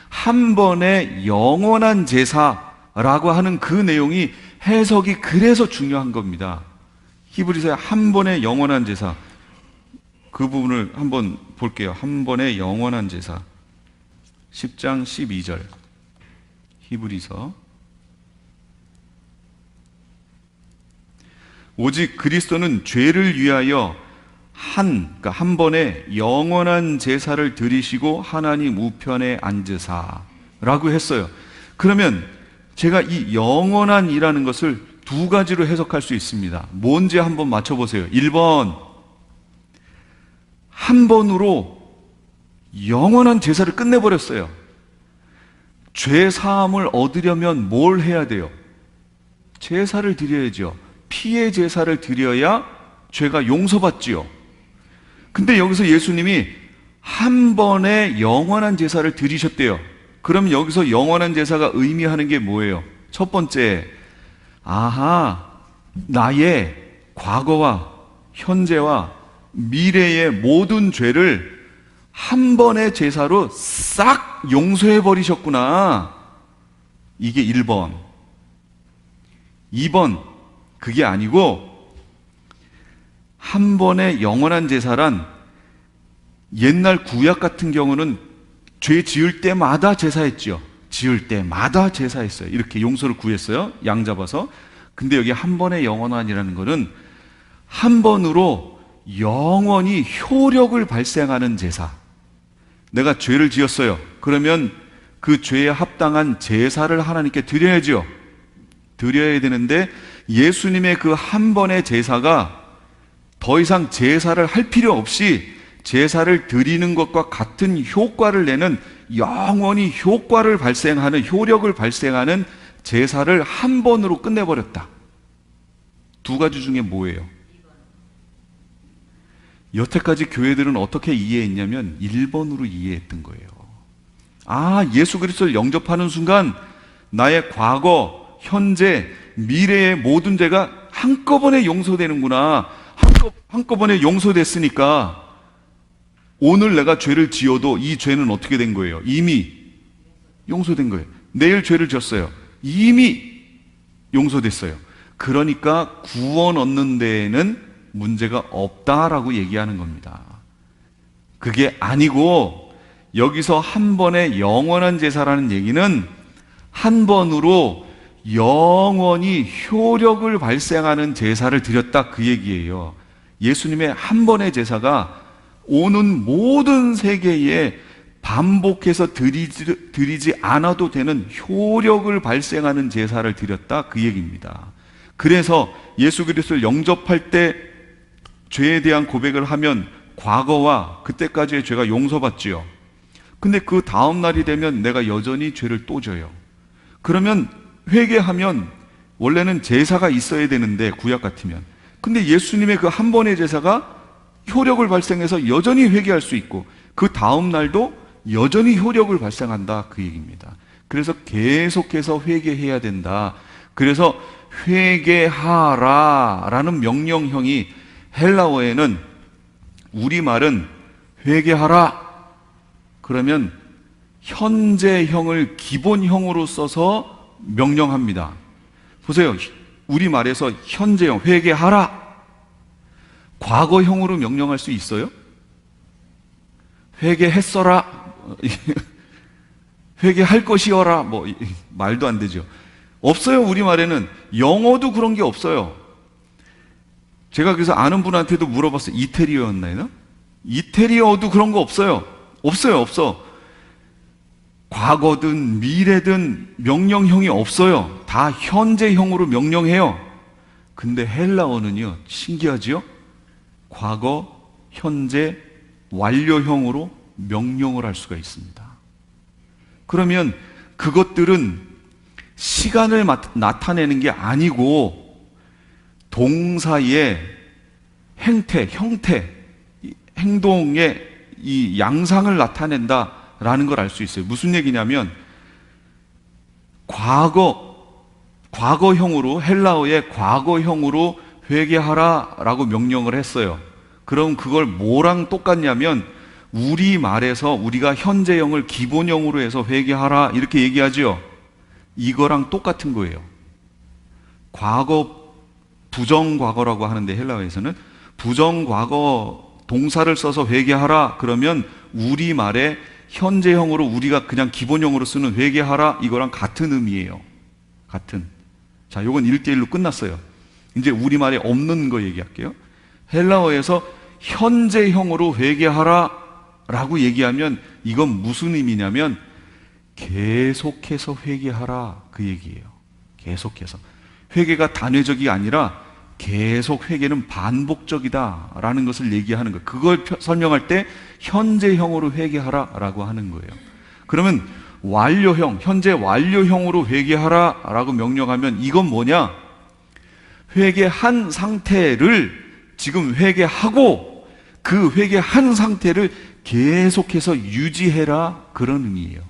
한 번의 영원한 제사라고 하는 그 내용이 해석이 그래서 중요한 겁니다. 히브리서의 한 번의 영원한 제사, 그 부분을 한번 볼게요. 한 번의 영원한 제사 10장 12절 히브리서. 오직 그리스도는 죄를 위하여 그러니까 한 번의 영원한 제사를 드리시고 하나님 우편에 앉으사라고 했어요. 그러면 제가 이 영원한이라는 것을 두 가지로 해석할 수 있습니다. 뭔지 한번 맞춰보세요. 1번, 한 번으로 영원한 제사를 끝내버렸어요. 죄 사함을 얻으려면 뭘 해야 돼요? 제사를 드려야죠. 피의 제사를 드려야 죄가 용서받지요. 근데 여기서 예수님이 한 번에 영원한 제사를 드리셨대요. 그럼 여기서 영원한 제사가 의미하는 게 뭐예요? 첫 번째, 나의 과거와 현재와 미래의 모든 죄를 한 번의 제사로 싹 용서해 버리셨구나. 이게 1번. 2번, 그게 아니고 한 번의 영원한 제사란 옛날 구약 같은 경우는 죄 지을 때마다 제사했죠. 지을 때마다 제사했어요. 이렇게 용서를 구했어요. 양 잡아서. 근데 여기 한 번의 영원한이라는 거는 한 번으로 영원히 효력을 발생하는 제사. 내가 죄를 지었어요. 그러면 그 죄에 합당한 제사를 하나님께 드려야죠. 드려야 되는데 예수님의 그 한 번의 제사가 더 이상 제사를 할 필요 없이 제사를 드리는 것과 같은 효과를 내는 영원히 효과를 발생하는, 효력을 발생하는 제사를 한 번으로 끝내버렸다. 두 가지 중에 뭐예요? 여태까지 교회들은 어떻게 이해했냐면 1번으로 이해했던 거예요. 예수 그리스도를 영접하는 순간 나의 과거, 현재, 미래의 모든 죄가 한꺼번에 용서되는구나. 한꺼번에 용서됐으니까 오늘 내가 죄를 지어도 이 죄는 어떻게 된 거예요? 이미 용서된 거예요. 내일 죄를 졌어요. 이미 용서됐어요. 그러니까 구원 얻는 데에는 문제가 없다라고 얘기하는 겁니다. 그게 아니고 여기서 한 번의 영원한 제사라는 얘기는 한 번으로 영원히 효력을 발생하는 제사를 드렸다, 그 얘기예요. 예수님의 한 번의 제사가 오는 모든 세계에 반복해서 드리지 않아도 되는 효력을 발생하는 제사를 드렸다, 그 얘기입니다. 그래서 예수 그리스도를 영접할 때 죄에 대한 고백을 하면 과거와 그때까지의 죄가 용서받지요. 근데 그 다음 날이 되면 내가 여전히 죄를 또 져요. 그러면 회개하면 원래는 제사가 있어야 되는데, 구약 같으면. 근데 예수님의 그 한 번의 제사가 효력을 발생해서 여전히 회개할 수 있고 그 다음 날도 여전히 효력을 발생한다, 그 얘기입니다. 그래서 계속해서 회개해야 된다. 그래서 회개하라 라는 명령형이 헬라어에는, 우리말은 회개하라 그러면 현재형을 기본형으로 써서 명령합니다. 보세요. 우리말에서 현재형 회개하라, 과거형으로 명령할 수 있어요? 회개했어라, 회개할 것이어라, 말도 안 되죠. 없어요. 우리말에는. 영어도 그런 게 없어요. 제가 그래서 아는 분한테도 물어봤어요. 이태리어였나요? 이태리어도 그런 거 없어요. 없어요. 없어. 과거든 미래든 명령형이 없어요. 다 현재형으로 명령해요. 근데 헬라어는요, 신기하지요? 과거, 현재, 완료형으로 명령을 할 수가 있습니다. 그러면 그것들은 시간을 나타내는 게 아니고 동사의 행태, 형태, 행동의 이 양상을 나타낸다라는 걸 알 수 있어요. 무슨 얘기냐면 과거형으로, 헬라어의 과거형으로 회개하라라고 명령을 했어요. 그럼 그걸 뭐랑 똑같냐면 우리말에서 우리가 현재형을 기본형으로 해서 회개하라 이렇게 얘기하죠. 이거랑 똑같은 거예요. 과거, 부정과거라고 하는데 헬라어에서는 부정과거 동사를 써서 회개하라 그러면 우리말에 현재형으로 우리가 그냥 기본형으로 쓰는 회개하라 이거랑 같은 의미예요. 같은. 자, 요건 1대1로 끝났어요. 이제 우리말에 없는 거 얘기할게요. 헬라어에서 현재형으로 회개하라 라고 얘기하면 이건 무슨 의미냐면 계속해서 회개하라 그 얘기예요. 계속해서. 회개가 단회적이 아니라 계속 회개는 반복적이다 라는 것을 얘기하는 거예요. 그걸 설명할 때 현재형으로 회개하라 라고 하는 거예요. 그러면 완료형, 현재 완료형으로 회개하라 라고 명령하면 이건 뭐냐? 회개한 상태를 지금 회개하고 그 회개한 상태를 계속해서 유지해라 그런 의미예요.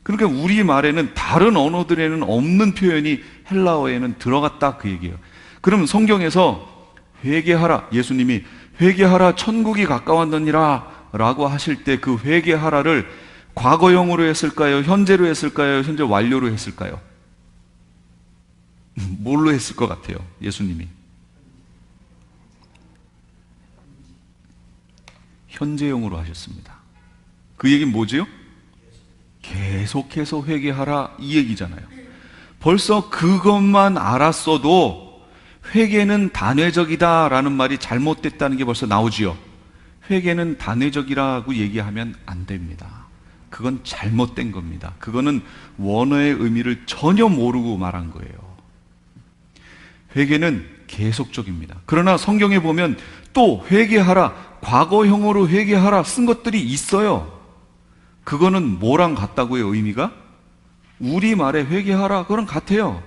그러니까 우리말에는 다른 언어들에는 없는 표현이 헬라어에는 들어갔다 그 얘기예요. 그러면 성경에서 회개하라, 예수님이 회개하라 천국이 가까웠느니라 라고 하실 때 그 회개하라를 과거형으로 했을까요? 현재로 했을까요? 현재 완료로 했을까요? 뭘로 했을 것 같아요? 예수님이 현재형으로 하셨습니다. 그 얘기는 뭐지요? 계속해서 회개하라 이 얘기잖아요. 벌써 그것만 알았어도 회개는 단회적이다 라는 말이 잘못됐다는 게 벌써 나오지요. 회개는 단회적이라고 얘기하면 안 됩니다. 그건 잘못된 겁니다. 그거는 원어의 의미를 전혀 모르고 말한 거예요. 회개는 계속적입니다. 그러나 성경에 보면 또 회개하라, 과거형으로 회개하라 쓴 것들이 있어요. 그거는 뭐랑 같다고요, 의미가? 우리말에 회개하라, 그거랑 같아요.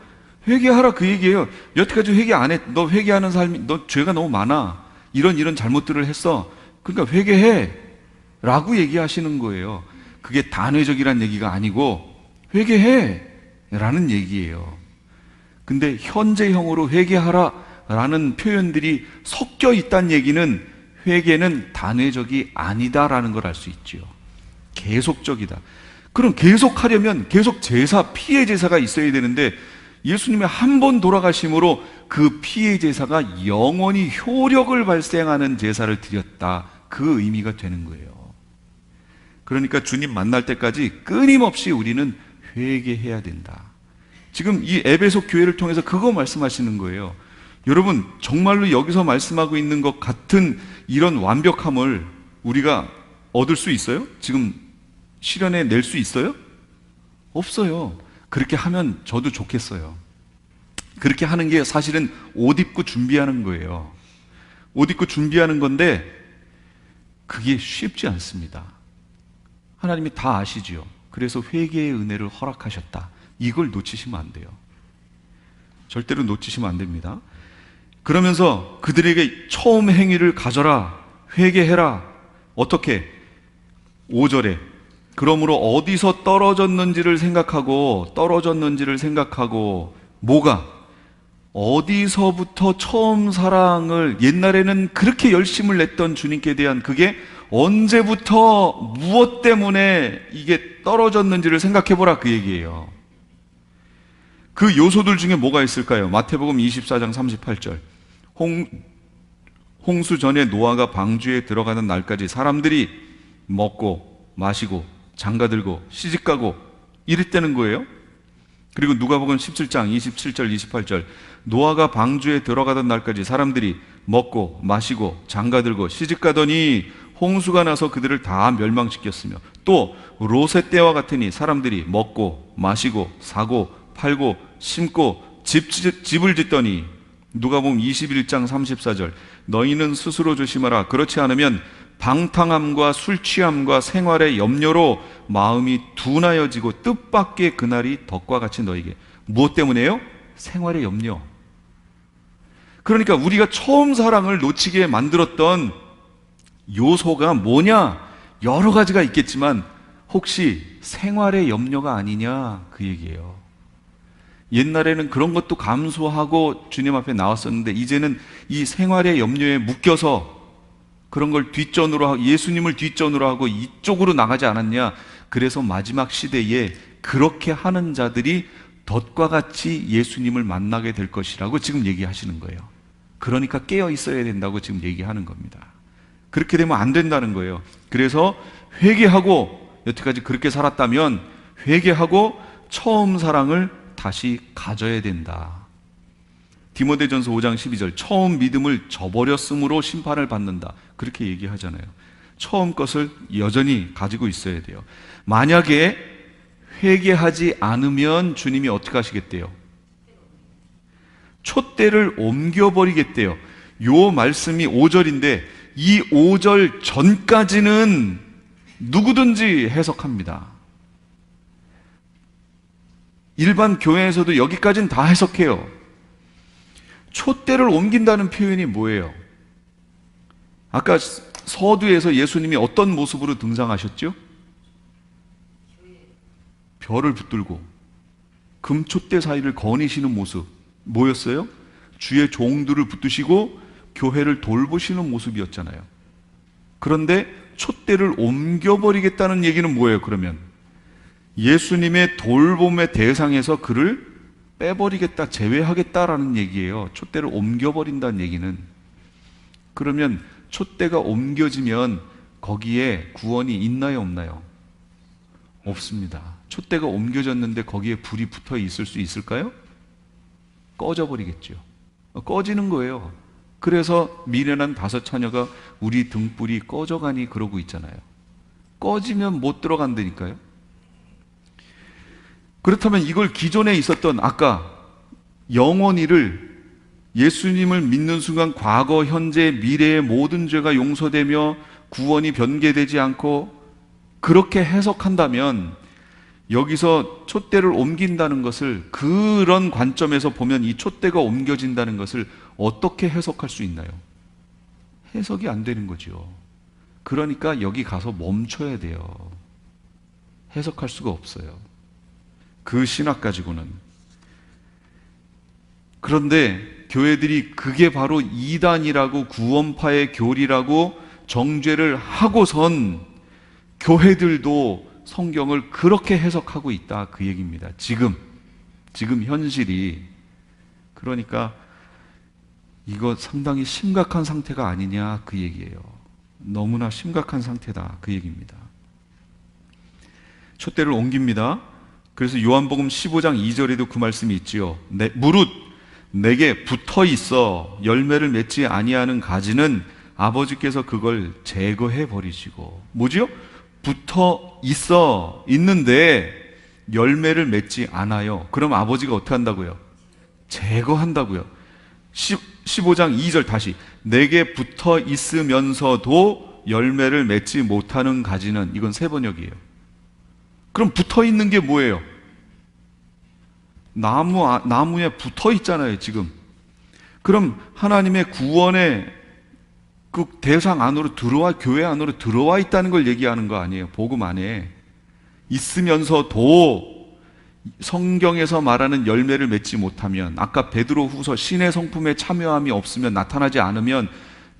회개하라 그 얘기예요. 여태까지 회개 안 했, 너 회개하는 삶이, 너 죄가 너무 많아. 이런 잘못들을 했어. 그러니까 회개해. 라고 얘기하시는 거예요. 그게 단회적이란 얘기가 아니고 회개해. 라는 얘기예요. 근데 현재형으로 회개하라 라는 표현들이 섞여 있다는 얘기는 회개는 단회적이 아니다라는 걸 알 수 있죠. 계속적이다. 그럼 계속하려면 계속 제사, 피해 제사가 있어야 되는데 예수님이 한 번 돌아가심으로 그 피해 제사가 영원히 효력을 발생하는 제사를 드렸다. 그 의미가 되는 거예요. 그러니까 주님 만날 때까지 끊임없이 우리는 회개해야 된다. 지금 이 에베소 교회를 통해서 그거 말씀하시는 거예요. 여러분 정말로 여기서 말씀하고 있는 것 같은 이런 완벽함을 우리가 얻을 수 있어요? 지금 실현해 낼 수 있어요? 없어요. 그렇게 하면 저도 좋겠어요. 그렇게 하는 게 사실은 옷 입고 준비하는 거예요. 옷 입고 준비하는 건데 그게 쉽지 않습니다. 하나님이 다 아시지요. 그래서 회개의 은혜를 허락하셨다. 이걸 놓치시면 안 돼요. 절대로 놓치시면 안 됩니다. 그러면서 그들에게 처음 행위를 가져라, 회개해라. 어떻게? 5절에 그러므로 어디서 떨어졌는지를 생각하고 뭐가? 어디서부터 처음 사랑을 옛날에는 그렇게 열심을 냈던 주님께 대한 그게 언제부터 무엇 때문에 이게 떨어졌는지를 생각해보라 그 얘기예요. 그 요소들 중에 뭐가 있을까요? 마태복음 24장 38절 홍수 전에 노아가 방주에 들어가는 날까지 사람들이 먹고 마시고 장가들고 시집가고 이랬다는 거예요. 그리고 누가복음 17장 27절 28절 노아가 방주에 들어가던 날까지 사람들이 먹고 마시고 장가들고 시집가더니 홍수가 나서 그들을 다 멸망시켰으며 또 롯의 때와 같으니 사람들이 먹고 마시고 사고 팔고 심고 집을 짓더니 누가복음 21장 34절 너희는 스스로 조심하라. 그렇지 않으면 방탕함과 술 취함과 생활의 염려로 마음이 둔하여지고 뜻밖의 그날이 덕과 같이 너희에게. 무엇 때문에요? 생활의 염려. 그러니까 우리가 처음 사랑을 놓치게 만들었던 요소가 뭐냐? 여러 가지가 있겠지만 혹시 생활의 염려가 아니냐? 그 얘기예요. 옛날에는 그런 것도 감수하고 주님 앞에 나왔었는데 이제는 이 생활의 염려에 묶여서 그런 걸 뒷전으로 하고 예수님을 뒷전으로 하고 이쪽으로 나가지 않았냐? 그래서 마지막 시대에 그렇게 하는 자들이 덫과 같이 예수님을 만나게 될 것이라고 지금 얘기하시는 거예요. 그러니까 깨어 있어야 된다고 지금 얘기하는 겁니다. 그렇게 되면 안 된다는 거예요. 그래서 회개하고, 여태까지 그렇게 살았다면 회개하고 처음 사랑을 다시 가져야 된다. 디모데전서 5장 12절 처음 믿음을 저버렸으므로 심판을 받는다. 그렇게 얘기하잖아요. 처음 것을 여전히 가지고 있어야 돼요. 만약에 회개하지 않으면 주님이 어떻게 하시겠대요? 촛대를 옮겨버리겠대요. 요 말씀이 5절인데 이 5절 전까지는 누구든지 해석합니다. 일반 교회에서도 여기까지는 다 해석해요. 촛대를 옮긴다는 표현이 뭐예요? 아까 서두에서 예수님이 어떤 모습으로 등장하셨죠? 별을 붙들고 금촛대 사이를 거니시는 모습 뭐였어요? 주의 종들을 붙드시고 교회를 돌보시는 모습이었잖아요. 그런데 촛대를 옮겨버리겠다는 얘기는 뭐예요? 그러면 예수님의 돌봄의 대상에서 그를 빼버리겠다, 제외하겠다라는 얘기예요. 촛대를 옮겨버린다는 얘기는. 그러면 촛대가 옮겨지면 거기에 구원이 있나요, 없나요? 없습니다. 촛대가 옮겨졌는데 거기에 불이 붙어 있을 수 있을까요? 꺼져버리겠죠. 꺼지는 거예요. 그래서 미련한 5 처녀가 우리 등불이 꺼져가니 그러고 있잖아요. 꺼지면 못 들어간다니까요. 그렇다면 이걸 기존에 있었던 아까 영원히를 예수님을 믿는 순간 과거, 현재, 미래의 모든 죄가 용서되며 구원이 변개되지 않고 그렇게 해석한다면 여기서 촛대를 옮긴다는 것을 그런 관점에서 보면 이 촛대가 옮겨진다는 것을 어떻게 해석할 수 있나요? 해석이 안 되는 거죠. 그러니까 여기 가서 멈춰야 돼요. 해석할 수가 없어요. 그 신학 가지고는. 그런데 교회들이 그게 바로 이단이라고 구원파의 교리라고 정죄를 하고선 교회들도 성경을 그렇게 해석하고 있다 그 얘기입니다. 지금 현실이. 그러니까 이거 상당히 심각한 상태가 아니냐 그 얘기예요. 너무나 심각한 상태다 그 얘기입니다. 촛대를 옮깁니다. 그래서 요한복음 15장 2절에도 그 말씀이 있지요. 무릇 내게 붙어 있어 열매를 맺지 아니하는 가지는 아버지께서 그걸 제거해 버리시고. 뭐지요? 붙어 있는데 열매를 맺지 않아요. 그럼 아버지가 어떻게 한다고요? 제거한다고요. 15장 2절 다시. 내게 붙어 있으면서도 열매를 맺지 못하는 가지는, 이건 세 번역이에요. 그럼 붙어 있는 게 뭐예요? 나무에 붙어 있잖아요, 지금. 그럼 하나님의 구원의 그 대상 안으로 교회 안으로 들어와 있다는 걸 얘기하는 거 아니에요. 복음 안에 있으면서도 성경에서 말하는 열매를 맺지 못하면, 아까 베드로 후서 신의 성품에 참여함이 없으면, 나타나지 않으면,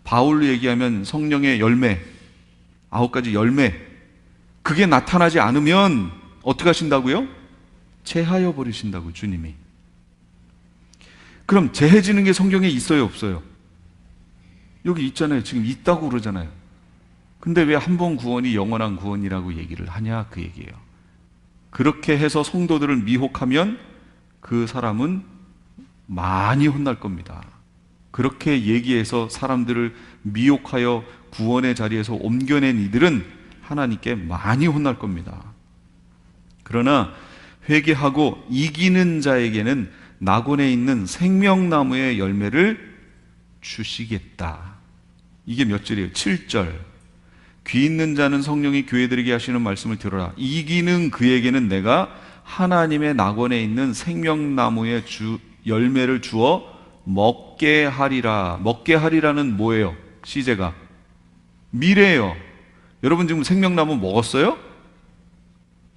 바울로 얘기하면 성령의 열매, 9가지 열매, 그게 나타나지 않으면 어떻게 하신다고요? 제하여 버리신다고, 주님이. 그럼 제해지는 게 성경에 있어요, 없어요? 여기 있잖아요. 지금 있다고 그러잖아요. 근데 왜 한 번 구원이 영원한 구원이라고 얘기를 하냐 그 얘기예요. 그렇게 해서 성도들을 미혹하면 그 사람은 많이 혼날 겁니다. 그렇게 얘기해서 사람들을 미혹하여 구원의 자리에서 옮겨낸 이들은 하나님께 많이 혼날 겁니다. 그러나 회개하고 이기는 자에게는 낙원에 있는 생명나무의 열매를 주시겠다. 이게 몇 절이에요? 7절. 귀 있는 자는 성령이 교회들에게 하시는 말씀을 들어라. 이기는 그에게는 내가 하나님의 낙원에 있는 생명나무의 열매를 주어 먹게 하리라. 먹게 하리라는 뭐예요? 시제가 미래예요. 여러분 지금 생명나무 먹었어요?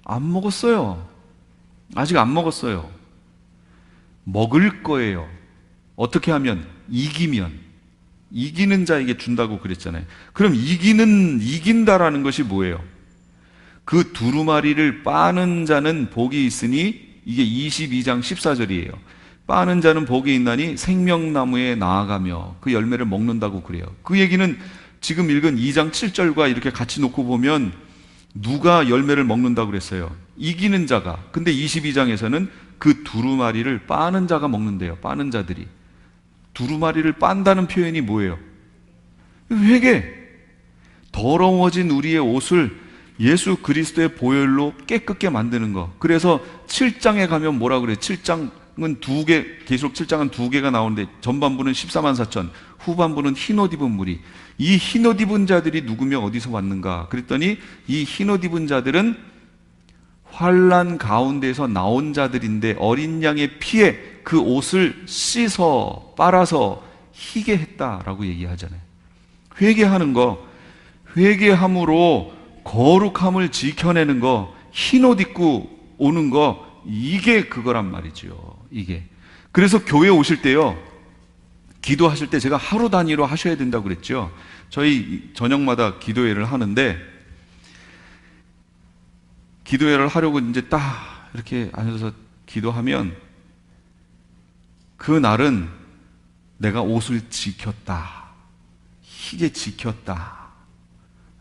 안 먹었어요. 아직 안 먹었어요. 먹을 거예요. 어떻게 하면? 이기는 자에게 준다고 그랬잖아요. 그럼 이긴다라는 것이 뭐예요? 그 두루마리를 빠는 자는 복이 있으니, 이게 22장 14절이에요. 빠는 자는 복이 있나니 생명나무에 나아가며 그 열매를 먹는다고 그래요. 그 얘기는 지금 읽은 2장 7절과 이렇게 같이 놓고 보면 누가 열매를 먹는다고 그랬어요? 이기는 자가. 근데 22장에서는 그 두루마리를 빠는 자가 먹는데요. 빠는 자들이. 두루마리를 빤다는 표현이 뭐예요? 회개. 더러워진 우리의 옷을 예수 그리스도의 보혈로 깨끗게 만드는 거. 그래서 7장에 가면 뭐라 그래요? 7장은 두 개, 계시록 7장은 두 개가 나오는데 전반부는 14만 4천, 후반부는 흰옷 입은 무리. 이 흰옷 입은 자들이 누구며 어디서 왔는가? 그랬더니 이 흰옷 입은 자들은 환난 가운데에서 나온 자들인데 어린 양의 피에 그 옷을 씻어 빨아서 희게 했다라고 얘기하잖아요. 회개하는 거, 회개함으로 거룩함을 지켜내는 거, 흰옷 입고 오는 거, 이게 그거란 말이죠. 이게. 그래서 교회 오실 때요, 기도하실 때 제가 하루 단위로 하셔야 된다고 그랬죠. 저희 저녁마다 기도회를 하는데, 기도회를 하려고 이제 딱 이렇게 앉아서 기도하면 그 날은 내가 옷을 지켰다, 희게 지켰다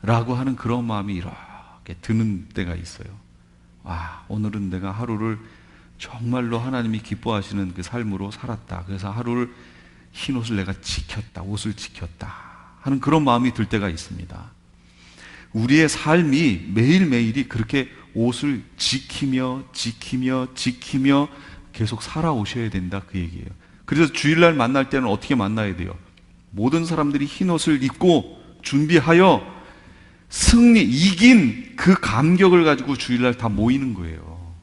라고 하는 그런 마음이 이렇게 드는 때가 있어요. 와, 오늘은 내가 하루를 정말로 하나님이 기뻐하시는 그 삶으로 살았다. 그래서 하루를 흰옷을 내가 지켰다, 옷을 지켰다 하는 그런 마음이 들 때가 있습니다. 우리의 삶이 매일매일이 그렇게 옷을 지키며 계속 살아오셔야 된다, 그 얘기예요. 그래서 주일날 만날 때는 어떻게 만나야 돼요? 모든 사람들이 흰옷을 입고 준비하여 이긴 그 감격을 가지고 주일날 다 모이는 거예요.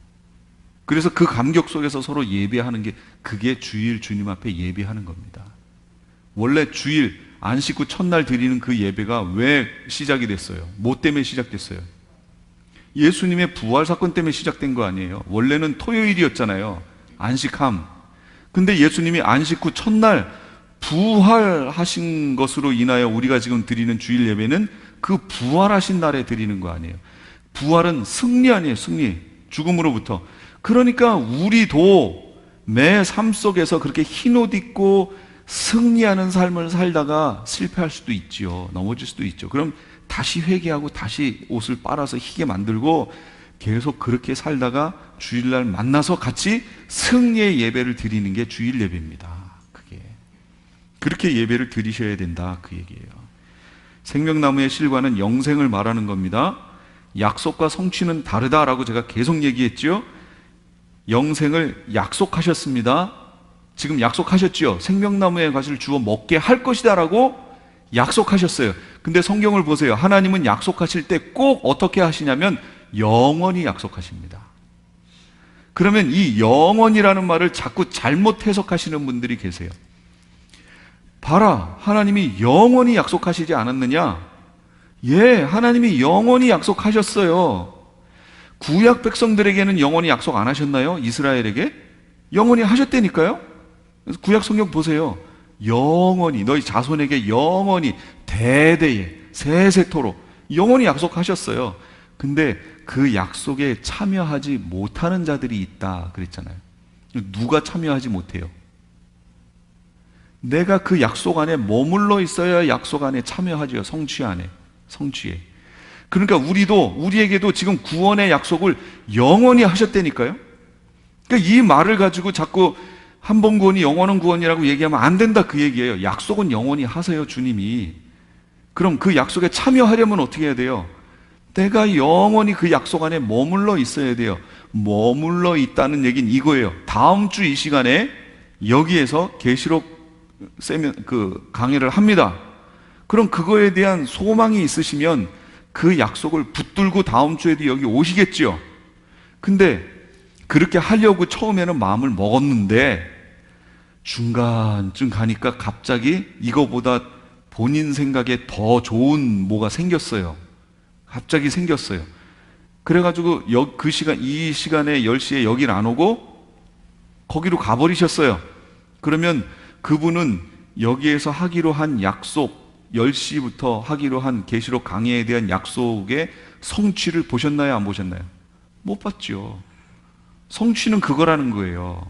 그래서 그 감격 속에서 서로 예배하는 게, 그게 주일 주님 앞에 예배하는 겁니다. 원래 주일 안식 후 첫날 드리는 그 예배가 왜 시작이 됐어요? 뭐 때문에 시작됐어요? 예수님의 부활 사건 때문에 시작된 거 아니에요? 원래는 토요일이었잖아요. 안식함. 근데 예수님이 안식 후 첫날 부활하신 것으로 인하여 우리가 지금 드리는 주일 예배는 그 부활하신 날에 드리는 거 아니에요? 부활은 승리 아니에요, 승리. 죽음으로부터. 그러니까 우리도 매 삶 속에서 그렇게 흰옷 입고 승리하는 삶을 살다가 실패할 수도 있지요. 넘어질 수도 있죠. 그럼 다시 회개하고 다시 옷을 빨아서 희게 만들고 계속 그렇게 살다가 주일날 만나서 같이 승리의 예배를 드리는 게 주일 예배입니다. 그게. 그렇게 예배를 드리셔야 된다, 그 얘기예요. 생명나무의 실과는 영생을 말하는 겁니다. 약속과 성취는 다르다라고 제가 계속 얘기했죠. 영생을 약속하셨습니다. 지금 약속하셨죠. 생명나무의 과실을 주어 먹게 할 것이다 라고 약속하셨어요. 근데 성경을 보세요. 하나님은 약속하실 때 꼭 어떻게 하시냐면 영원히 약속하십니다. 그러면 이 영원이라는 말을 자꾸 잘못 해석하시는 분들이 계세요. 봐라, 하나님이 영원히 약속하시지 않았느냐? 예, 하나님이 영원히 약속하셨어요. 구약 백성들에게는 영원히 약속 안 하셨나요? 이스라엘에게? 영원히 하셨다니까요? 그래서 구약 성경 보세요. 영원히, 너희 자손에게 영원히, 대대에, 세세토록 영원히 약속하셨어요. 근데 그 약속에 참여하지 못하는 자들이 있다 그랬잖아요. 누가 참여하지 못해요? 내가 그 약속 안에 머물러 있어야 약속 안에 참여하죠. 성취에. 그러니까 우리에게도 지금 구원의 약속을 영원히 하셨다니까요. 그러니까 이 말을 가지고 자꾸 한 번 구원이 영원한 구원이라고 얘기하면 안 된다, 그 얘기예요. 약속은 영원히 하세요, 주님이. 그럼 그 약속에 참여하려면 어떻게 해야 돼요? 내가 영원히 그 약속 안에 머물러 있어야 돼요. 머물러 있다는 얘기는 이거예요. 다음 주 이 시간에 여기에서 계시록 강의를 합니다. 그럼 그거에 대한 소망이 있으시면 그 약속을 붙들고 다음 주에도 여기 오시겠지요. 근데 그렇게 하려고 처음에는 마음을 먹었는데 중간쯤 가니까 갑자기 이거보다 본인 생각에 더 좋은 뭐가 생겼어요. 갑자기 생겼어요. 그래가지고 이 시간에 10시에 여길 안 오고 거기로 가버리셨어요. 그러면 그분은 여기에서 하기로 한 약속, 10시부터 하기로 한 계시록 강의에 대한 약속의 성취를 보셨나요? 안 보셨나요? 못 봤죠. 성취는 그거라는 거예요.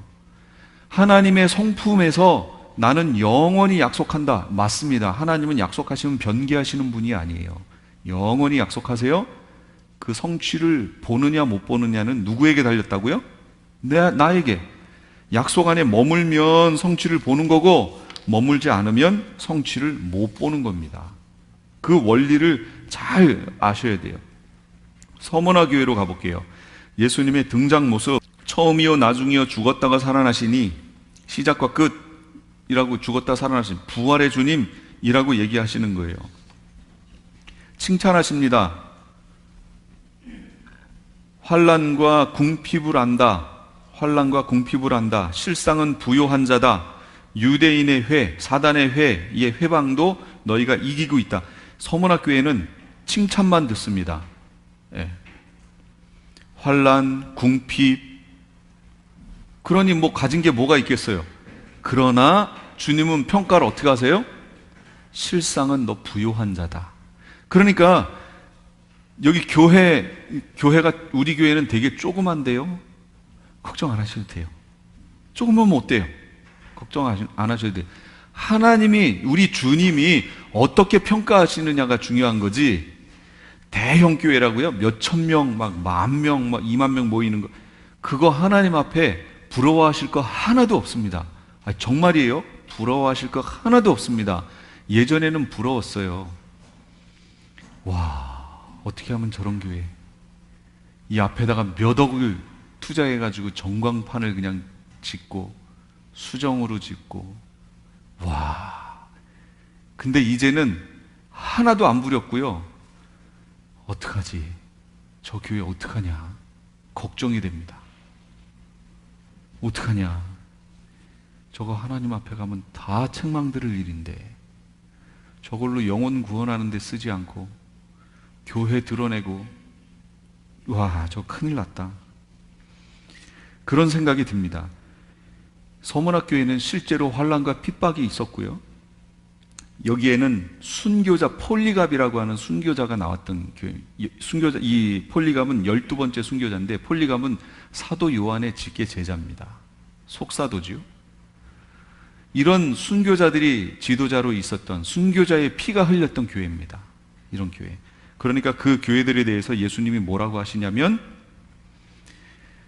하나님의 성품에서 나는 영원히 약속한다. 맞습니다. 하나님은 약속하시면 변개하시는 분이 아니에요. 영원히 약속하세요. 그 성취를 보느냐 못 보느냐는 누구에게 달렸다고요? 나에게. 약속 안에 머물면 성취를 보는 거고 머물지 않으면 성취를 못 보는 겁니다. 그 원리를 잘 아셔야 돼요. 서머나 교회로 가볼게요. 예수님의 등장 모습, 처음이요 나중이요 죽었다가 살아나시니 시작과 끝이라고, 죽었다 살아나신 부활의 주님이라고 얘기하시는 거예요. 칭찬하십니다. 환난과 궁핍을 안다. 환난과 궁핍을 안다. 실상은 부요한 자다. 유대인의 회, 사단의 회의 회방도 너희가 이기고 있다. 서문학교회는 칭찬만 듣습니다. 예. 환난, 궁핍, 그러니 뭐 가진 게 뭐가 있겠어요? 그러나 주님은 평가를 어떻게 하세요? 실상은 너 부요한 자다. 그러니까 여기 교회가 우리 교회는 되게 조그만데요. 걱정 안 하셔도 돼요. 조그마면 어때요? 걱정 안 하셔도 돼요. 하나님이, 우리 주님이 어떻게 평가하시느냐가 중요한 거지. 대형 교회라고요? 몇천 명, 막 10,000명, 막 20,000명 모이는 거, 그거 하나님 앞에 부러워하실 거 하나도 없습니다. 정말이에요? 부러워하실 거 하나도 없습니다. 예전에는 부러웠어요. 와, 어떻게 하면 저런 교회, 이 앞에다가 몇 억을 투자해가지고 전광판을 그냥 짓고 수정으로 짓고, 와. 근데 이제는 하나도 안 부렸고요. 어떡하지? 저 교회 어떡하냐? 걱정이 됩니다. 어떡하냐? 저거 하나님 앞에 가면 다 책망 들을 일인데 저걸로 영혼 구원하는 데 쓰지 않고 교회 드러내고, 와, 저 큰일 났다. 그런 생각이 듭니다. 서문학교에는 실제로 환난과 핍박이 있었고요. 여기에는 순교자, 폴리갑이라고 하는 순교자가 나왔던 교회. 이 폴리갑은 12번째 순교자인데, 폴리갑은 사도 요한의 직계 제자입니다. 속사도지요. 이런 순교자들이 지도자로 있었던, 순교자의 피가 흘렸던 교회입니다. 이런 교회. 그러니까 그 교회들에 대해서 예수님이 뭐라고 하시냐면,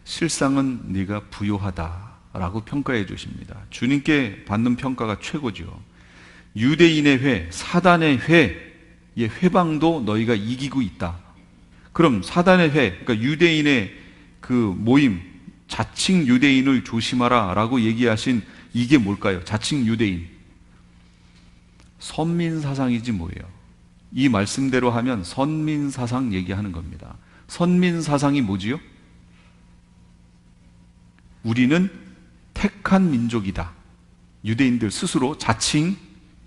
실상은 네가 부요하다라고 평가해 주십니다. 주님께 받는 평가가 최고죠. 유대인의 회, 사단의 회의 회방도 너희가 이기고 있다. 그럼 사단의 회, 그러니까 유대인의 그 모임, 자칭 유대인을 조심하라 라고 얘기하신 이게 뭘까요? 자칭 유대인, 선민사상이지 뭐예요. 이 말씀대로 하면 선민사상 얘기하는 겁니다. 선민사상이 뭐지요? 우리는 택한 민족이다. 유대인들 스스로 자칭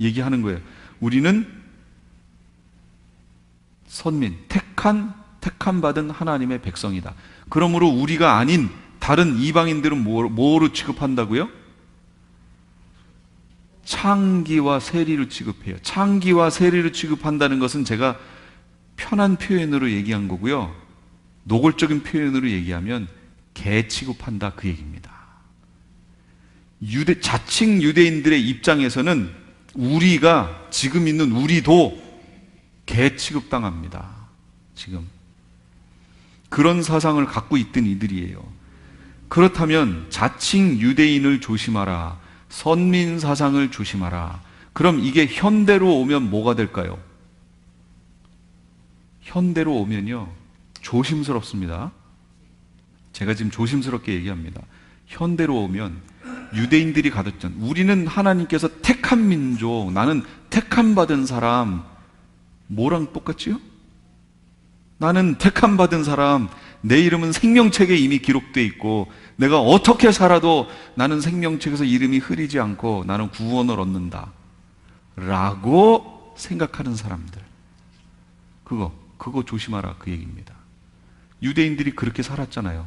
얘기하는 거예요. 우리는 선민, 택함 받은 하나님의 백성이다. 그러므로 우리가 아닌 다른 이방인들은 뭐로 취급한다고요? 창기와 세리로 취급해요. 창기와 세리로 취급한다는 것은 제가 편한 표현으로 얘기한 거고요. 노골적인 표현으로 얘기하면 개 취급한다, 그 얘기입니다. 자칭 유대인들의 입장에서는 우리가, 지금 있는 우리도 개 취급당합니다. 지금 그런 사상을 갖고 있던 이들이에요. 그렇다면 자칭 유대인을 조심하라, 선민 사상을 조심하라. 그럼 이게 현대로 오면 뭐가 될까요? 현대로 오면요, 조심스럽습니다. 제가 지금 조심스럽게 얘기합니다. 현대로 오면 유대인들이 가졌던, 우리는 하나님께서 택한 민족, 나는 택함 받은 사람, 뭐랑 똑같지요? 나는 택함 받은 사람, 내 이름은 생명책에 이미 기록되어 있고 내가 어떻게 살아도 나는 생명책에서 이름이 흐리지 않고 나는 구원을 얻는다 라고 생각하는 사람들, 그거 조심하라, 그 얘기입니다. 유대인들이 그렇게 살았잖아요.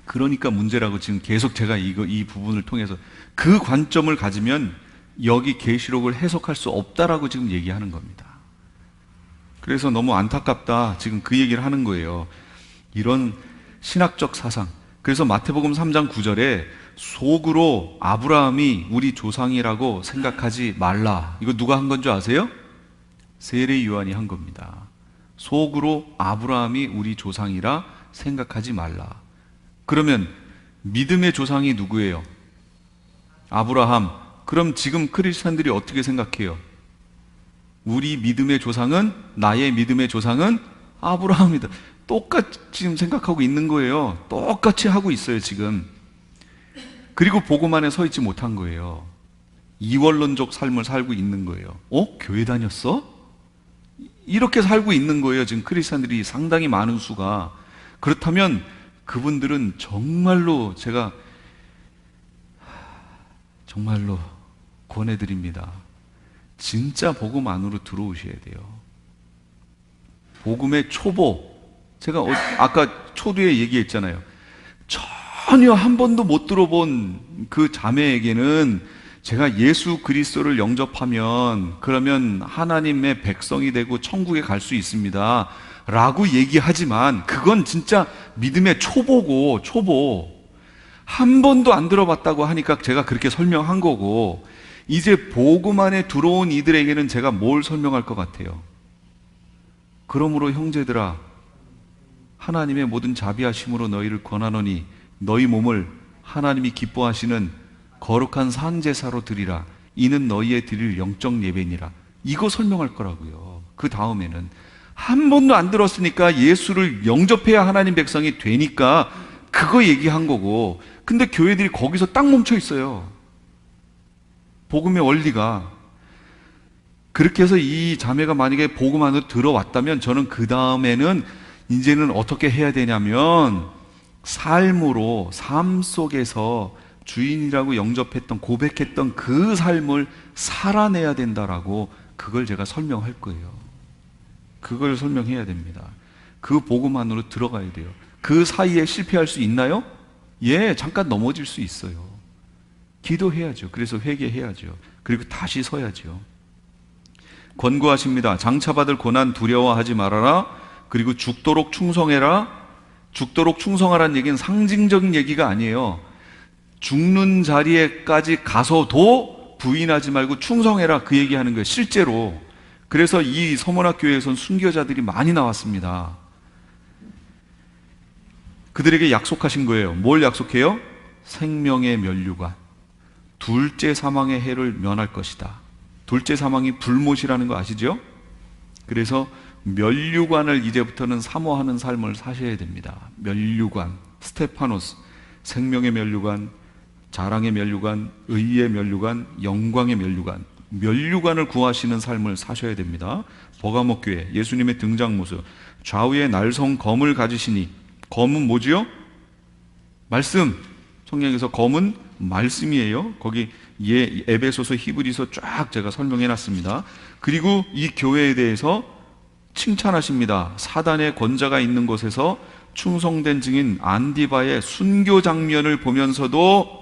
그러니까 문제라고 지금 계속 제가 이 부분을 통해서 그 관점을 가지면 여기 계시록을 해석할 수 없다라고 지금 얘기하는 겁니다. 그래서 너무 안타깝다, 지금 그 얘기를 하는 거예요. 이런 신학적 사상. 그래서 마태복음 3장 9절에 속으로 아브라함이 우리 조상이라고 생각하지 말라. 이거 누가 한 건 줄 아세요? 세례 요한이 한 겁니다. 속으로 아브라함이 우리 조상이라 생각하지 말라. 그러면 믿음의 조상이 누구예요? 아브라함. 그럼 지금 크리스찬들이 어떻게 생각해요? 우리 믿음의 조상은, 나의 믿음의 조상은 아브라함이다. 똑같이 지금 생각하고 있는 거예요. 똑같이 하고 있어요, 지금. 그리고 복음 안에 서 있지 못한 거예요. 이원론적 삶을 살고 있는 거예요. 교회 다녔어? 이렇게 살고 있는 거예요, 지금 크리스찬들이 상당히 많은 수가. 그렇다면 그분들은 정말로 제가 정말로 권해드립니다. 진짜 복음 안으로 들어오셔야 돼요. 복음의 초보, 제가 아까 초두에 얘기했잖아요. 전혀 한 번도 못 들어본 그 자매에게는 제가 예수 그리스도를 영접하면 그러면 하나님의 백성이 되고 천국에 갈 수 있습니다 라고 얘기하지만, 그건 진짜 믿음의 초보고, 한 번도 안 들어봤다고 하니까 제가 그렇게 설명한 거고, 이제 복음 안에 들어온 이들에게는 제가 뭘 설명할 것 같아요? 그러므로 형제들아, 하나님의 모든 자비하심으로 너희를 권하노니 너희 몸을 하나님이 기뻐하시는 거룩한 산제사로 드리라. 이는 너희의 드릴 영적 예배니라. 이거 설명할 거라고요. 그 다음에는 한 번도 안 들었으니까 예수를 영접해야 하나님 백성이 되니까 그거 얘기한 거고, 근데 교회들이 거기서 딱 멈춰 있어요. 복음의 원리가. 그렇게 해서 이 자매가 만약에 복음 안으로 들어왔다면 저는 그 다음에는 이제는 어떻게 해야 되냐면 삶으로, 삶 속에서 주인이라고 영접했던, 고백했던 그 삶을 살아내야 된다라고, 그걸 제가 설명할 거예요. 그걸 설명해야 됩니다. 그 복음 안으로 들어가야 돼요. 그 사이에 실패할 수 있나요? 예, 잠깐 넘어질 수 있어요. 기도해야죠. 그래서 회개해야죠. 그리고 다시 서야죠. 권고하십니다. 장차받을 고난 두려워하지 말아라. 그리고 죽도록 충성해라. 죽도록 충성하라는 얘기는 상징적인 얘기가 아니에요. 죽는 자리에까지 가서도 부인하지 말고 충성해라, 그 얘기하는 거예요, 실제로. 그래서 이 서문학 교회에선 순교자들이 많이 나왔습니다. 그들에게 약속하신 거예요. 뭘 약속해요? 생명의 면류관, 둘째 사망의 해를 면할 것이다. 둘째 사망이 불못이라는 거 아시죠? 그래서 면류관을 이제부터는 사모하는 삶을 사셔야 됩니다. 면류관, 스테파노스, 생명의 면류관, 자랑의 면류관, 의의 면류관, 영광의 면류관, 면류관을 구하시는 삶을 사셔야 됩니다. 버가목 교회, 예수님의 등장 모습, 좌우에 날성 검을 가지시니, 검은 뭐지요? 말씀. 성경에서 검은 말씀이에요. 거기 에베소서, 히브리서 쫙 제가 설명해 놨습니다. 그리고 이 교회에 대해서 칭찬하십니다. 사단의 권자가 있는 곳에서 충성된 증인 안디바의 순교 장면을 보면서도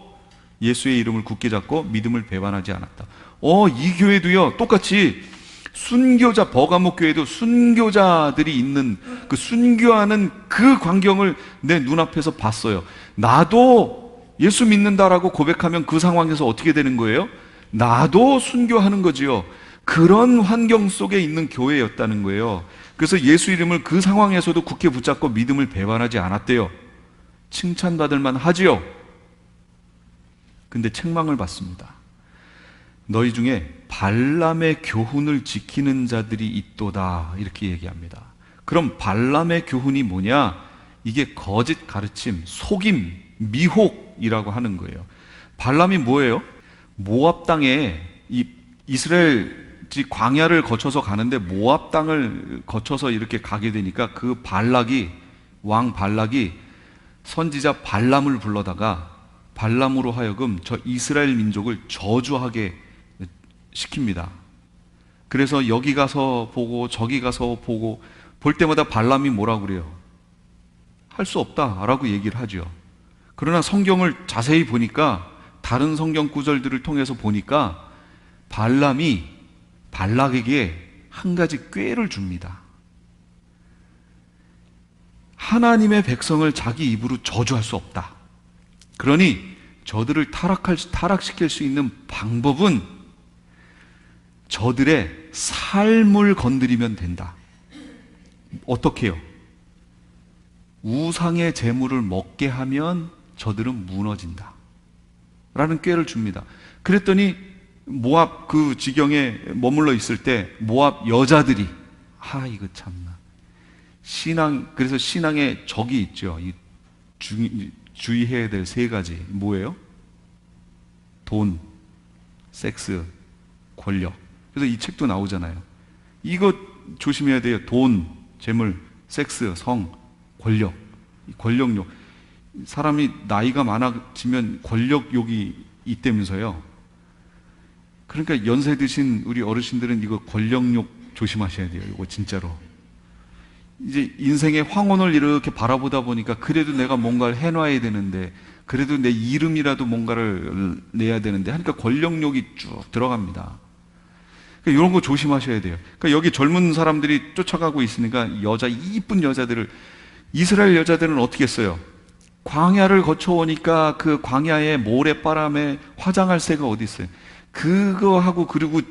예수의 이름을 굳게 잡고 믿음을 배반하지 않았다. 이 교회도요, 똑같이 순교자, 버가목 교회도 순교자들이 있는 그 순교하는 그 광경을 내 눈앞에서 봤어요. 나도 예수 믿는다라고 고백하면 그 상황에서 어떻게 되는 거예요? 나도 순교하는 거지요. 그런 환경 속에 있는 교회였다는 거예요. 그래서 예수 이름을 그 상황에서도 굳게 붙잡고 믿음을 배반하지 않았대요. 칭찬받을 만 하지요. 근데 책망을 받습니다. 너희 중에 발람의 교훈을 지키는 자들이 있도다, 이렇게 얘기합니다. 그럼 발람의 교훈이 뭐냐? 이게 거짓 가르침, 속임, 미혹이라고 하는 거예요. 발람이 뭐예요? 모압 땅에 이스라엘 광야를 거쳐서 가는데 모압 땅을 거쳐서 이렇게 가게 되니까 그 왕 발락이 선지자 발람을 불러다가 발람으로 하여금 저 이스라엘 민족을 저주하게 시킵니다. 그래서 여기 가서 보고 저기 가서 보고 볼 때마다 발람이 뭐라고 그래요? 할 수 없다라고 얘기를 하죠. 그러나 성경을 자세히 보니까, 다른 성경 구절들을 통해서 보니까 발람이 발락에게 한 가지 꾀를 줍니다. 하나님의 백성을 자기 입으로 저주할 수 없다. 그러니 저들을 타락시킬 수 있는 방법은 저들의 삶을 건드리면 된다. 어떻게 해요? 우상의 재물을 먹게 하면 저들은 무너진다 라는 꾀를 줍니다. 그랬더니 모압 그 지경에 머물러 있을 때 모압 여자들이, 이거 참나, 그래서 신앙의 적이 있죠. 주의해야 될 세 가지. 뭐예요? 돈, 섹스, 권력. 그래서 이 책도 나오잖아요. 이거 조심해야 돼요. 돈, 재물, 섹스, 성, 권력. 권력욕. 사람이 나이가 많아지면 권력욕이 있다면서요. 그러니까 연세 드신 우리 어르신들은 이거 권력욕 조심하셔야 돼요. 이거 진짜로. 이제 인생의 황혼을 이렇게 바라보다 보니까 그래도 내가 뭔가를 해놔야 되는데, 그래도 내 이름이라도 뭔가를 내야 되는데 하니까 권력욕이 쭉 들어갑니다. 그러니까 이런 거 조심하셔야 돼요. 그러니까 여기 젊은 사람들이 쫓아가고 있으니까 이쁜 여자들을, 이스라엘 여자들은 어떻게 했어요? 광야를 거쳐오니까 그 광야의 모래바람에 화장할 새가 어디 있어요? 그거 하고 그리고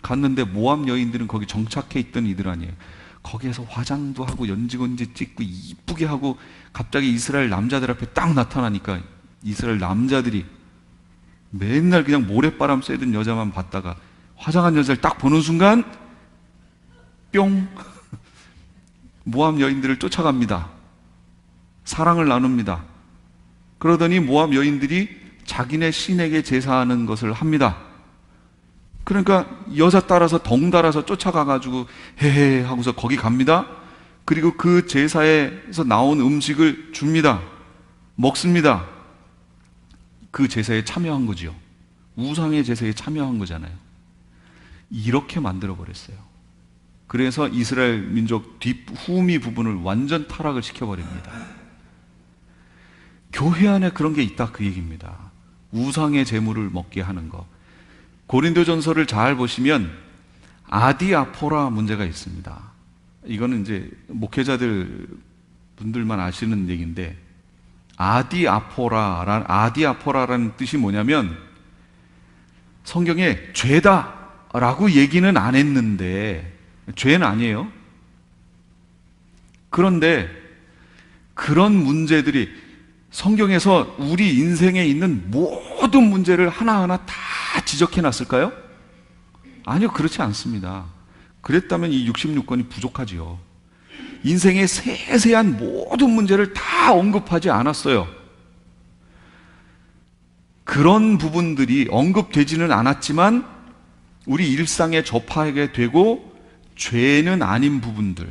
갔는데 모압 여인들은 거기 정착해 있던 이들 아니에요. 거기에서 화장도 하고 연지곤지 찍고 이쁘게 하고 갑자기 이스라엘 남자들 앞에 딱 나타나니까 이스라엘 남자들이 맨날 그냥 모래바람 쐬던 여자만 봤다가 화장한 여자를 딱 보는 순간 뿅! 모압 여인들을 쫓아갑니다. 사랑을 나눕니다. 그러더니 모압 여인들이 자기네 신에게 제사하는 것을 합니다. 그러니까 여자 따라서 덩달아서 쫓아가가지고 헤헤 하고서 거기 갑니다. 그리고 그 제사에서 나온 음식을 줍니다. 먹습니다. 그 제사에 참여한 거죠. 우상의 제사에 참여한 거잖아요. 이렇게 만들어버렸어요. 그래서 이스라엘 민족 후미 부분을 완전 타락을 시켜버립니다. 교회 안에 그런 게 있다, 그 얘기입니다. 우상의 제물을 먹게 하는 거. 고린도전서를 잘 보시면 아디아포라 문제가 있습니다. 이거는 이제 목회자들 분들만 아시는 얘기인데, 아디아포라라는 뜻이 뭐냐면 성경에 죄다라고 얘기는 안 했는데, 죄는 아니에요. 그런데 그런 문제들이 성경에서 우리 인생에 있는 모든 문제를 하나하나 다 지적해 놨을까요? 아니요, 그렇지 않습니다. 그랬다면 이 66권이 부족하지요. 인생의 세세한 모든 문제를 다 언급하지 않았어요. 그런 부분들이 언급되지는 않았지만 우리 일상에 접하게 되고 죄는 아닌 부분들,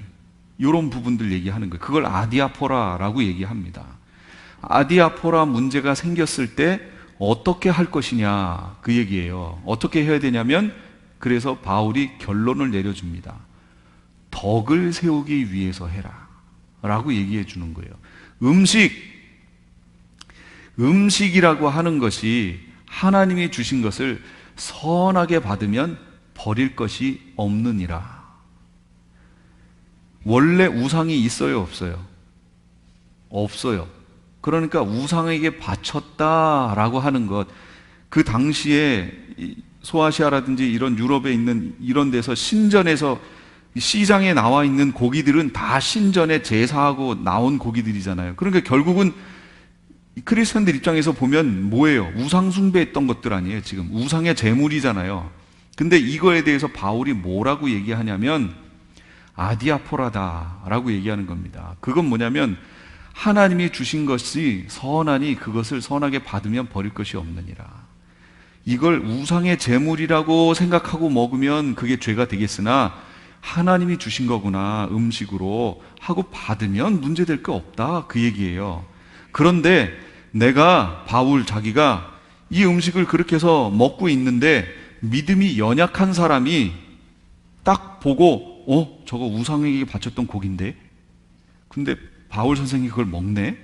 이런 부분들 얘기하는 거예요. 그걸 아디아포라라고 얘기합니다. 아디아포라 문제가 생겼을 때 어떻게 할 것이냐, 그 얘기예요. 어떻게 해야 되냐면, 그래서 바울이 결론을 내려줍니다. 덕을 세우기 위해서 해라 라고 얘기해 주는 거예요. 음식이라고 하는 것이 하나님이 주신 것을 선하게 받으면 버릴 것이 없느니라. 원래 우상이 있어요, 없어요? 없어요. 그러니까 우상에게 바쳤다라고 하는 것, 그 당시에 소아시아라든지 이런 유럽에 있는 이런 데서 신전에서 시장에 나와 있는 고기들은 다 신전에 제사하고 나온 고기들이잖아요. 그러니까 결국은 크리스천들 입장에서 보면 뭐예요? 우상 숭배했던 것들 아니에요? 지금 우상의 제물이잖아요. 근데 이거에 대해서 바울이 뭐라고 얘기하냐면 아디아포라다라고 얘기하는 겁니다. 그건 뭐냐면 하나님이 주신 것이 선하니 그것을 선하게 받으면 버릴 것이 없느니라. 이걸 우상의 제물이라고 생각하고 먹으면 그게 죄가 되겠으나 하나님이 주신 거구나 음식으로 하고 받으면 문제될 거 없다 그 얘기예요. 그런데 내가 바울 자기가 이 음식을 그렇게 해서 먹고 있는데 믿음이 연약한 사람이 딱 보고 저거 우상에게 바쳤던 고기인데 근데 바울 선생이 그걸 먹네?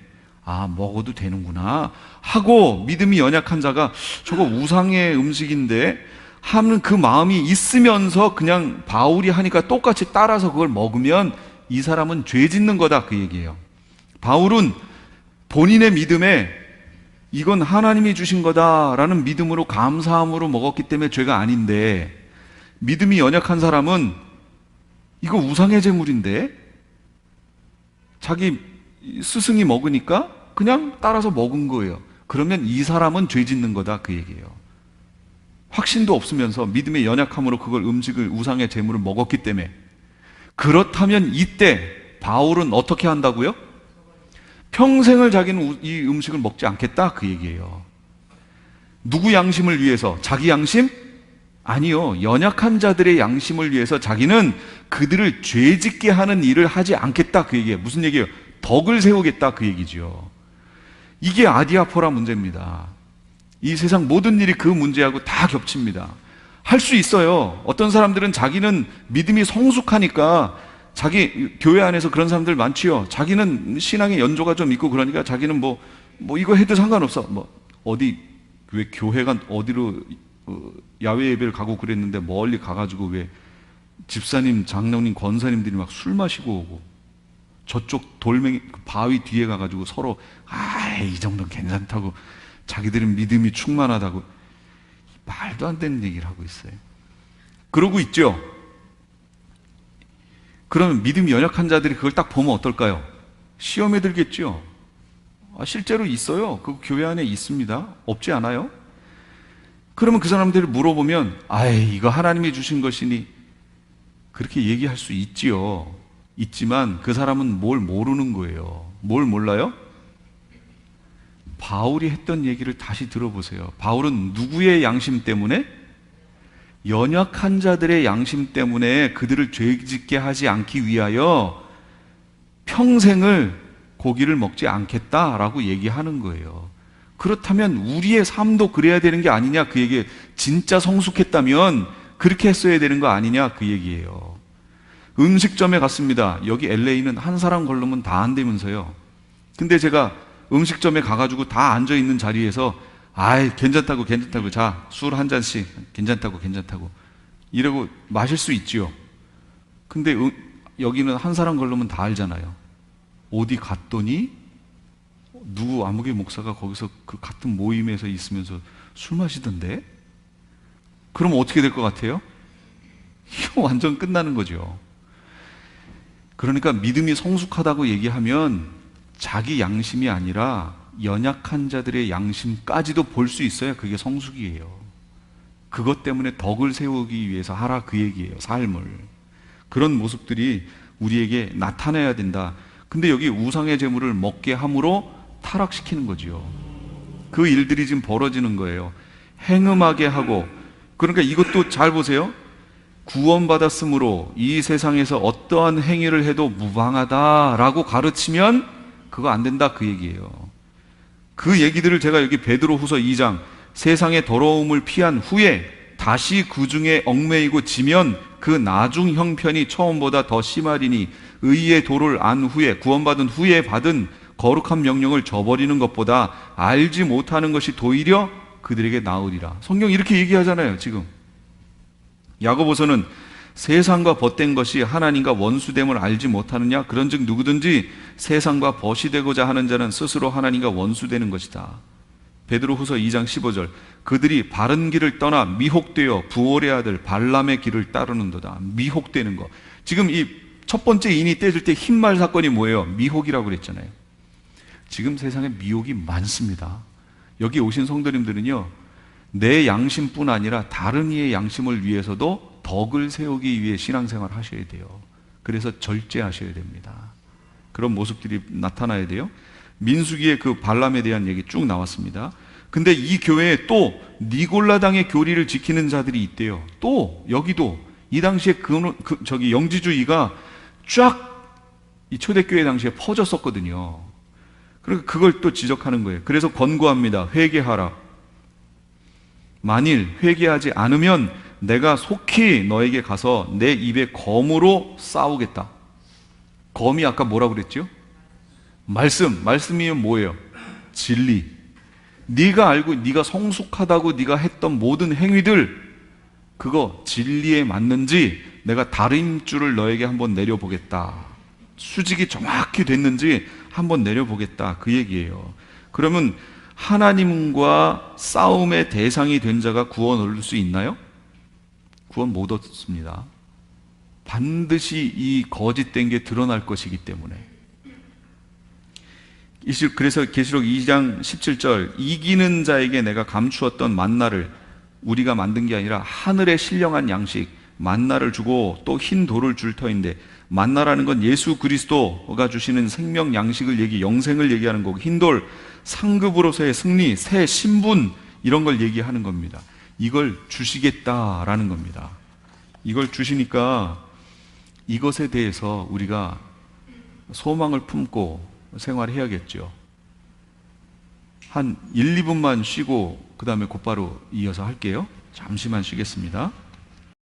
아 먹어도 되는구나 하고 믿음이 연약한 자가 저거 우상의 음식인데 하는 그 마음이 있으면서 그냥 바울이 하니까 똑같이 따라서 그걸 먹으면 이 사람은 죄 짓는 거다 그 얘기예요. 바울은 본인의 믿음에 이건 하나님이 주신 거다라는 믿음으로 감사함으로 먹었기 때문에 죄가 아닌데 믿음이 연약한 사람은 이거 우상의 제물인데 자기 스승이 먹으니까 그냥 따라서 먹은 거예요. 그러면 이 사람은 죄 짓는 거다 그 얘기예요. 확신도 없으면서 믿음의 연약함으로 그걸 음식을 우상의 제물을 먹었기 때문에. 그렇다면 이때 바울은 어떻게 한다고요? 평생을 자기는 이 음식을 먹지 않겠다 그 얘기예요. 누구 양심을 위해서? 자기 양심? 아니요. 연약한 자들의 양심을 위해서 자기는 그들을 죄짓게 하는 일을 하지 않겠다 그 얘기예요. 무슨 얘기예요? 덕을 세우겠다 그 얘기죠. 이게 아디아포라 문제입니다. 이 세상 모든 일이 그 문제하고 다 겹칩니다. 할 수 있어요. 어떤 사람들은 자기는 믿음이 성숙하니까 자기 교회 안에서 그런 사람들 많지요. 자기는 신앙의 연조가 좀 있고 그러니까 자기는 뭐 이거 해도 상관없어. 어디 왜 교회가 어디로 야외 예배를 가고 그랬는데 멀리 가가지고 왜 집사님, 장로님, 권사님들이 막 술 마시고 오고 저쪽 돌멩이 바위 뒤에 가가지고 서로 이 정도는 괜찮다고 자기들은 믿음이 충만하다고 말도 안 되는 얘기를 하고 있어요. 그러고 있죠. 그러면 믿음이 연약한 자들이 그걸 딱 보면 어떨까요? 시험에 들겠죠. 실제로 있어요. 그 교회 안에 있습니다. 없지 않아요? 그러면 그 사람들을 물어보면 이거 하나님이 주신 것이니 그렇게 얘기할 수 있지요. 있지만 그 사람은 뭘 모르는 거예요. 뭘 몰라요? 바울이 했던 얘기를 다시 들어보세요. 바울은 누구의 양심 때문에? 연약한 자들의 양심 때문에 그들을 죄짓게 하지 않기 위하여 평생을 고기를 먹지 않겠다라고 얘기하는 거예요. 그렇다면 우리의 삶도 그래야 되는 게 아니냐 그 얘기예요. 진짜 성숙했다면 그렇게 했어야 되는 거 아니냐 그 얘기예요. 음식점에 갔습니다. 여기 LA는 한 사람 걸르면 다 안 되면서요. 근데 제가 음식점에 가가지고 다 앉아있는 자리에서 괜찮다고 자 술 한 잔씩 괜찮다고 이러고 마실 수 있지요. 근데 여기는 한 사람 걸르면 다 알잖아요. 어디 갔더니 누구 아무개 목사가 거기서 그 같은 모임에서 있으면서 술 마시던데? 그럼 어떻게 될 것 같아요? 이거 완전 끝나는 거죠. 그러니까 믿음이 성숙하다고 얘기하면 자기 양심이 아니라 연약한 자들의 양심까지도 볼 수 있어야 그게 성숙이에요. 그것 때문에 덕을 세우기 위해서 하라 그 얘기예요. 삶을. 그런 모습들이 우리에게 나타나야 된다. 근데 여기 우상의 제물을 먹게 함으로 타락시키는 거죠. 그 일들이 지금 벌어지는 거예요. 행음하게 하고, 그러니까 이것도 잘 보세요. 구원받았으므로 이 세상에서 어떠한 행위를 해도 무방하다라고 가르치면 그거 안 된다 그 얘기예요. 그 얘기들을 제가 여기 베드로후서 2장 세상의 더러움을 피한 후에 다시 그 중에 얽매이고 지면 그 나중 형편이 처음보다 더 심하리니 의의 도를 안 후에 구원받은 후에 받은 거룩한 명령을 저버리는 것보다 알지 못하는 것이 도리어 그들에게 나으리라. 성경 이렇게 얘기하잖아요. 지금 야고보서는 세상과 벗된 것이 하나님과 원수됨을 알지 못하느냐? 그런즉 누구든지 세상과 벗이 되고자 하는 자는 스스로 하나님과 원수되는 것이다. 베드로후서 2장 15절 그들이 바른 길을 떠나 미혹되어 부올의 아들 발람의 길을 따르는도다. 미혹되는 거. 지금 이 첫 번째 인이 떼질 때 흰말 사건이 뭐예요? 미혹이라고 그랬잖아요. 지금 세상에 미혹이 많습니다. 여기 오신 성도님들은요, 내 양심뿐 아니라 다른 이의 양심을 위해서도 덕을 세우기 위해 신앙생활을 하셔야 돼요. 그래서 절제하셔야 됩니다. 그런 모습들이 나타나야 돼요. 민수기의 그 발람에 대한 얘기 쭉 나왔습니다. 근데 이 교회에 또 니골라당의 교리를 지키는 자들이 있대요. 또 여기도 이 당시에 영지주의가 쫙 이 초대교회 당시에 퍼졌었거든요. 그리고 그걸 또 지적하는 거예요. 그래서 권고합니다. 회개하라. 만일 회개하지 않으면 내가 속히 너에게 가서 내 입에 검으로 싸우겠다. 검이 아까 뭐라고 그랬죠? 말씀이면 뭐예요? 진리. 네가 알고 네가 성숙하다고 네가 했던 모든 행위들, 그거 진리에 맞는지 내가 다림줄을 너에게 한번 내려보겠다. 수직이 정확히 됐는지 한번 내려보겠다, 그 얘기예요. 그러면 하나님과 싸움의 대상이 된 자가 구원 얻을 수 있나요? 구원 못 얻습니다. 반드시 이 거짓된 게 드러날 것이기 때문에. 그래서 계시록 2장 17절, 이기는 자에게 내가 감추었던 만나를, 우리가 만든 게 아니라 하늘의 신령한 양식 만나를 주고 또 흰 돌을 줄 터인데, 만나라는 건 예수 그리스도가 주시는 생명 양식을 영생을 얘기하는 거고, 흰돌 상급으로서의 승리, 새 신분, 이런 걸 얘기하는 겁니다. 이걸 주시겠다라는 겁니다. 이걸 주시니까 이것에 대해서 우리가 소망을 품고 생활해야겠죠. 한 1, 2분만 쉬고 그 다음에 곧바로 이어서 할게요. 잠시만 쉬겠습니다.